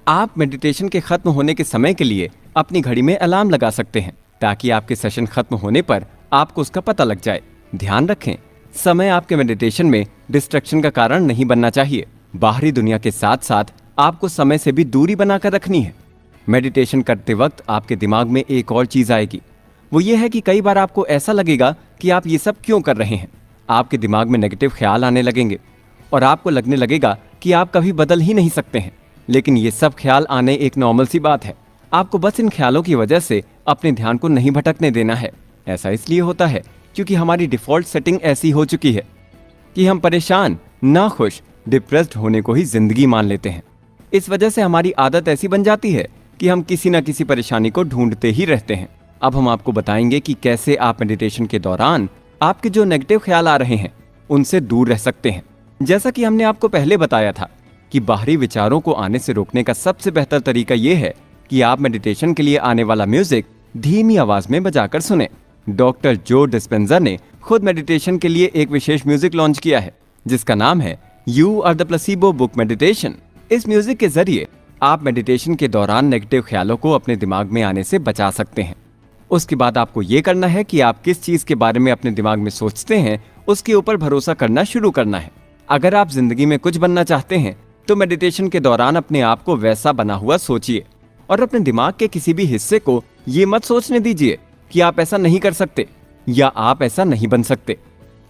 आप मेडिटेशन के खत्म होने के समय के लिए अपनी घड़ी में अलार्म लगा सकते हैं, ताकि आपके सेशन खत्म होने पर आपको उसका पता लग जाए। ध्यान रखें, समय आपके मेडिटेशन में डिस्ट्रैक्शन का कारण नहीं बनना चाहिए। बाहरी दुनिया के साथ साथ आपको समय से भी दूरी बनाकर रखनी है। मेडिटेशन करते वक्त आपके दिमाग में एक और चीज आएगी, वो ये है कि कई बार आपको ऐसा लगेगा कि आप ये सब क्यों कर रहे हैं। आपके दिमाग में नेगेटिव ख्याल आने लगेंगे और आपको लगने लगेगा कि आप कभी बदल ही नहीं सकते हैं। लेकिन ये सब ख्याल आने एक नॉर्मल सी बात है। आपको बस इन ख्यालों की वजह से अपने ध्यान को नहीं भटकने देना है। ऐसा इसलिए होता है क्योंकि हमारी डिफॉल्ट सेटिंग ऐसी हो चुकी है कि हम परेशान, नाखुश, डिप्रेस्ड होने को ही जिंदगी मान लेते हैं। इस वजह से हमारी आदत ऐसी बन जाती है कि हम किसी न किसी परेशानी को ढूंढते ही रहते हैं। अब हम आपको बताएंगे कि कैसे आप मेडिटेशन के दौरान आपके जो नेगेटिव ख्याल आ रहे हैं उनसे दूर रह सकते हैं। जैसा कि हमने आपको पहले बताया था कि बाहरी विचारों को आने से रोकने का सबसे बेहतर तरीका यह है कि आप मेडिटेशन के लिए आने वाला म्यूजिक धीमी आवाज में बजाकर सुने। डॉक्टर जो डिस्पेंजा ने खुद मेडिटेशन के लिए एक विशेष म्यूजिक लॉन्च किया है जिसका नाम है you are the placebo book meditation. इस म्यूजिक के जरिए आप मेडिटेशन के दौरान नेगेटिव ख्यालों को अपने दिमाग में आने से बचा सकते हैं। उसके बाद आपको ये करना है कि आप किस चीज के बारे में अपने दिमाग में सोचते हैं उसके ऊपर भरोसा करना शुरू करना है। अगर आप जिंदगी में कुछ बनना चाहते हैं तो मेडिटेशन के दौरान अपने आप को वैसा बना हुआ सोचिए और अपने दिमाग के किसी भी हिस्से को ये मत सोचने दीजिए कि आप ऐसा नहीं कर सकते या आप ऐसा नहीं बन सकते।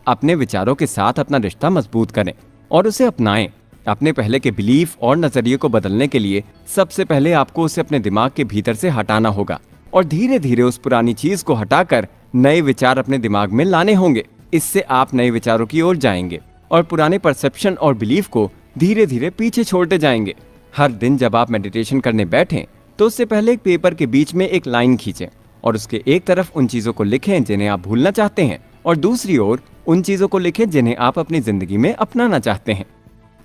अपने विचारों के साथ अपना रिश्ता मजबूत करें और उसे अपनाएं। अपने पहले के बिलीफ और नजरिए को बदलने के लिए सबसे पहले आपको उसे अपने दिमाग के भीतर से हटाना होगा और धीरे धीरे उस पुरानी चीज को हटाकर नए विचार अपने दिमाग में लाने होंगे। इससे आप नए विचारों की ओर जाएंगे और पुराने परसेप्शन और बिलीफ को धीरे धीरे पीछे छोड़ते जाएंगे। हर दिन जब आप मेडिटेशन करने बैठें तो उससे पहले एक पेपर के बीच में एक लाइन खींचें और उसके एक तरफ उन चीजों को लिखें जिन्हें आप भूलना चाहते हैं और दूसरी ओर उन चीजों को लिखें जिन्हें आप अपनी जिंदगी में अपनाना चाहते हैं।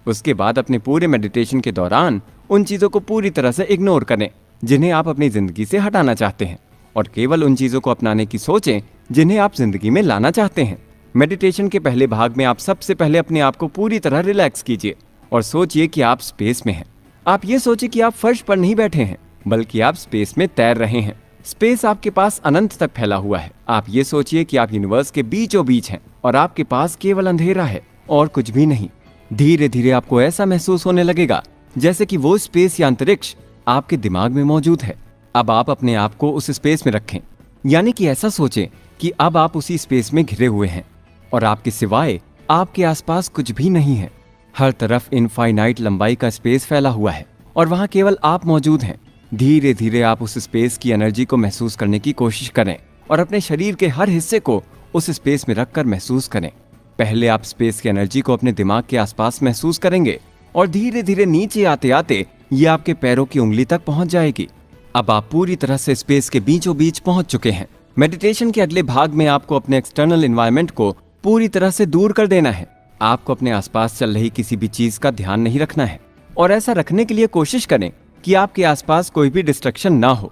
उसके बाद अपने पूरे मेडिटेशन के दौरान उन चीजों को पूरी तरह से इग्नोर करें जिन्हें आप अपनी जिंदगी से हटाना चाहते हैं और केवल उन चीजों को अपनाने की सोचें जिन्हें आप जिंदगी में लाना चाहते हैं। मेडिटेशन के पहले भाग में आप सबसे पहले अपने आप को पूरी तरह रिलैक्स कीजिए और सोचिए कि आप स्पेस में हैं। आप ये सोचिए कि आप फर्श पर नहीं बैठे हैं बल्कि आप स्पेस में तैर रहे हैं। स्पेस आपके पास अनंत तक फैला हुआ है। आप ये सोचिए कि आप यूनिवर्स के बीचों बीच हैं और आपके पास केवल अंधेरा है और कुछ भी नहीं। धीरे धीरे आपको ऐसा महसूस होने लगेगा जैसे कि वो स्पेस या अंतरिक्ष आपके दिमाग में मौजूद है। अब आप अपने आप को उस स्पेस में रखें, यानी कि ऐसा सोचें कि अब आप उसी स्पेस में घिरे हुए हैं और आपके सिवाय आपके आसपास कुछ भी नहीं है। हर तरफ इनफाइनाइट लंबाई का स्पेस फैला हुआ है और वहां केवल आप मौजूद हैं। धीरे धीरे आप उस स्पेस की एनर्जी को महसूस करने की कोशिश करें और अपने शरीर के हर हिस्से को उस स्पेस में रखकर महसूस करें। पहले आप स्पेस की एनर्जी को अपने दिमाग के आसपास महसूस करेंगे और धीरे धीरे नीचे आते आते ये आपके पैरों की उंगली तक पहुंच जाएगी। अब आप पूरी तरह से स्पेस के बीचों बीच पहुंच चुके हैं। मेडिटेशन के अगले भाग में आपको अपने एक्सटर्नल एनवायरनमेंट को पूरी तरह से दूर कर देना है। आपको अपने आसपास चल रही किसी भी चीज का ध्यान नहीं रखना है और ऐसा रखने के लिए कोशिश करें कि आपके आसपास कोई भी डिस्ट्रैक्शन ना हो।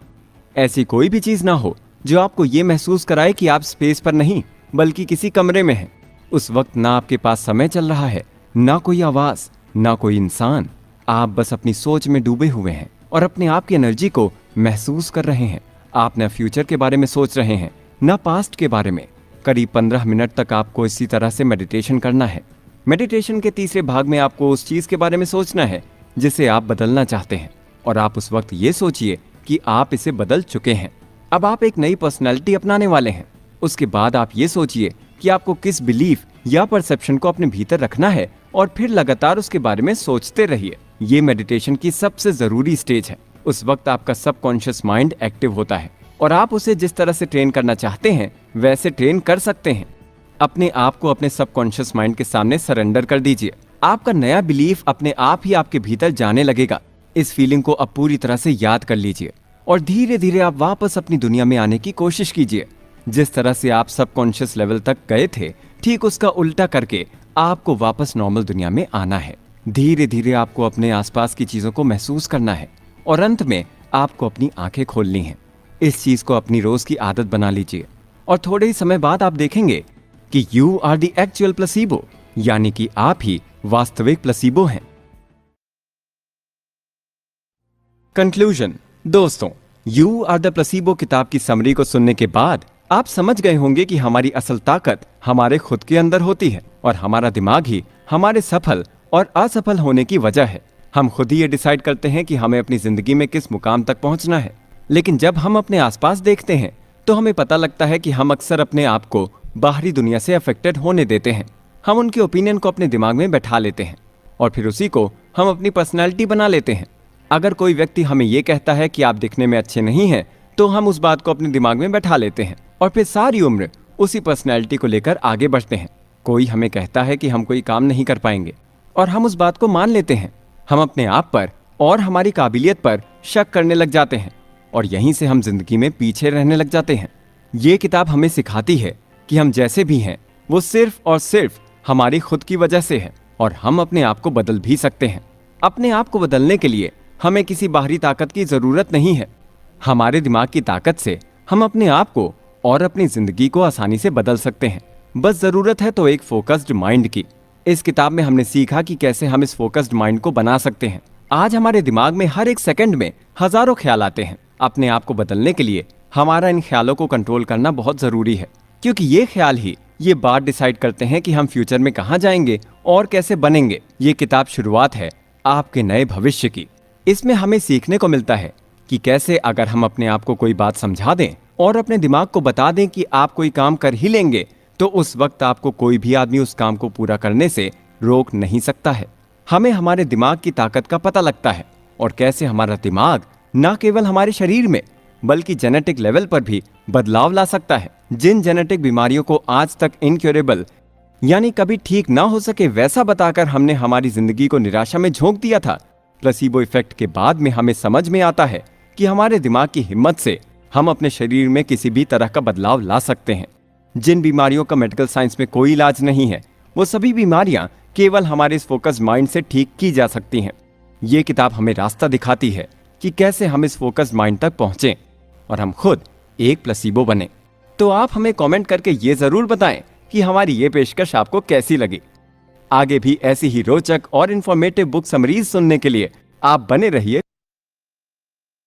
ऐसी कोई भी चीज ना हो जो आपको ये महसूस कराए कि आप स्पेस पर नहीं बल्कि किसी कमरे में हैं। उस वक्त ना आपके पास समय चल रहा है, ना कोई आवाज, ना कोई इंसान। आप बस अपनी सोच में डूबे हुए हैं और अपने आप की एनर्जी को महसूस कर रहे हैं। आप न फ्यूचर के बारे में सोच रहे हैं न पास्ट के बारे में। करीब 15 मिनट तक आपको इसी तरह से मेडिटेशन करना है। मेडिटेशन के तीसरे भाग में आपको उस चीज के बारे में सोचना है जिसे आप बदलना चाहते हैं और आप उस वक्त ये सोचिए कि आप इसे बदल चुके हैं। अब आप एक नई पर्सनैलिटी अपनाने वाले हैं। उसके बाद आप ये सोचिए कि आपको किस बिलीफ या परसेप्शन को अपने भीतर रखना है और फिर लगातार उसके बारे में सोचते रहिए। ये मेडिटेशन की सबसे जरूरी स्टेज है। उस वक्त आपका सबकॉन्शियस माइंड एक्टिव होता है और आप उसे जिस तरह से ट्रेन करना चाहते हैं वैसे ट्रेन कर सकते हैं। अपने आप को अपने सबकॉन्शियस माइंड के सामने सरेंडर कर दीजिए। आपका नया बिलीफ अपने आप ही आपके भीतर जाने लगेगा। इस फीलिंग को अब पूरी तरह से याद कर लीजिए और धीरे धीरे आप वापस अपनी दुनिया में आने की कोशिश कीजिए। जिस तरह से आप सबकॉन्शियस लेवल तक गए थे ठीक उसका उल्टा करके आपको वापस नॉर्मल दुनिया में आना है। धीरे धीरे आपको अपने आसपास की चीजों को महसूस करना है और अंत में आपको अपनी आंखें खोलनी है। इस चीज को अपनी रोज की आदत बना लीजिए और थोड़े ही समय बाद आप देखेंगे कि you are the actual placebo, यानी कि आप ही वास्तविक प्लेसिबो हैं। कंक्लूजन। दोस्तों, यू आर द प्लेसिबो किताब की समरी को सुनने के बाद आप समझ गए होंगे कि हमारी असल ताकत हमारे खुद के अंदर होती है और हमारा दिमाग ही हमारे सफल और असफल होने की वजह है। हम खुद ही ये डिसाइड करते हैं कि हमें अपनी जिंदगी में किस मुकाम तक पहुंचना है। लेकिन जब हम अपने आसपास देखते हैं तो हमें पता लगता है कि हम अक्सर अपने आप को बाहरी दुनिया से अफेक्टेड होने देते हैं। हम उनके ओपिनियन को अपने दिमाग में बैठा लेते हैं और फिर उसी को हम अपनी पर्सनैलिटी बना लेते हैं। अगर कोई व्यक्ति हमें ये कहता है कि आप दिखने में अच्छे नहीं हैं, तो हम उस बात को अपने दिमाग में बैठा लेते हैं और फिर सारी उम्र उसी पर्सनैलिटी को लेकर आगे बढ़ते हैं। कोई हमें कहता है कि हम कोई काम नहीं कर पाएंगे और हम उस बात को मान लेते हैं। हम अपने आप पर और हमारी काबिलियत पर शक करने लग जाते हैं और यहीं से हम जिंदगी में पीछे रहने लग जाते हैं। ये किताब हमें सिखाती है कि हम जैसे भी हैं वो सिर्फ और सिर्फ हमारी खुद की वजह से है और हम अपने आप को बदल भी सकते हैं। अपने आप को बदलने के लिए हमें किसी बाहरी ताकत की जरूरत नहीं है। हमारे दिमाग की ताकत से हम अपने आप को और अपनी जिंदगी को आसानी से बदल सकते हैं। बस जरूरत है तो एक फोकस्ड माइंड की। इस किताब में हमने सीखा कि कैसे हम इस फोकस्ड माइंड को बना सकते हैं। आज हमारे दिमाग में हर एक सेकंड में हजारों ख्याल आते हैं। अपने आप को बदलने के लिए हमारा इन ख्यालों को कंट्रोल करना बहुत जरूरी है, क्योंकि ये ख्याल ही ये बात डिसाइड करते हैं कि हम फ्यूचर में कहाँ जाएंगे और कैसे बनेंगे। ये किताब शुरुआत है आपके नए भविष्य की। इसमें हमें सीखने को मिलता है कि कैसे अगर हम अपने आप को कोई बात समझा दें और अपने दिमाग को बता दें कि आप कोई काम कर ही लेंगे, तो उस वक्त आपको कोई भी आदमी उस काम को पूरा करने से रोक नहीं सकता है। हमें हमारे दिमाग की ताकत का पता लगता है और कैसे हमारा दिमाग न केवल हमारे शरीर में बल्कि जेनेटिक लेवल पर भी बदलाव ला सकता है। जिन जेनेटिक बीमारियों को आज तक इनक्योरेबल यानी कभी ठीक ना हो सके वैसा बताकर हमने हमारी जिंदगी को निराशा में झोंक दिया था, प्लेसिबो इफेक्ट के बाद में हमें समझ में आता है कि हमारे दिमाग की हिम्मत से हम अपने शरीर में किसी भी तरह का बदलाव ला सकते हैं। जिन बीमारियों का मेडिकल साइंस में कोई इलाज नहीं है, वो सभी बीमारियां केवल हमारे इस फोकस्ड माइंड से ठीक की जा सकती हैं। ये किताब हमें रास्ता दिखाती है कि कैसे हम इस फोकस्ड माइंड तक पहुंचें और हम खुद एक प्लेसिबो बने। तो आप हमें कमेंट करके ये जरूर बताएं कि हमारी ये पेशकश आपको कैसी लगी। आगे भी ऐसी ही रोचक और इंफॉर्मेटिव बुक समरीज सुनने के लिए आप बने रहिए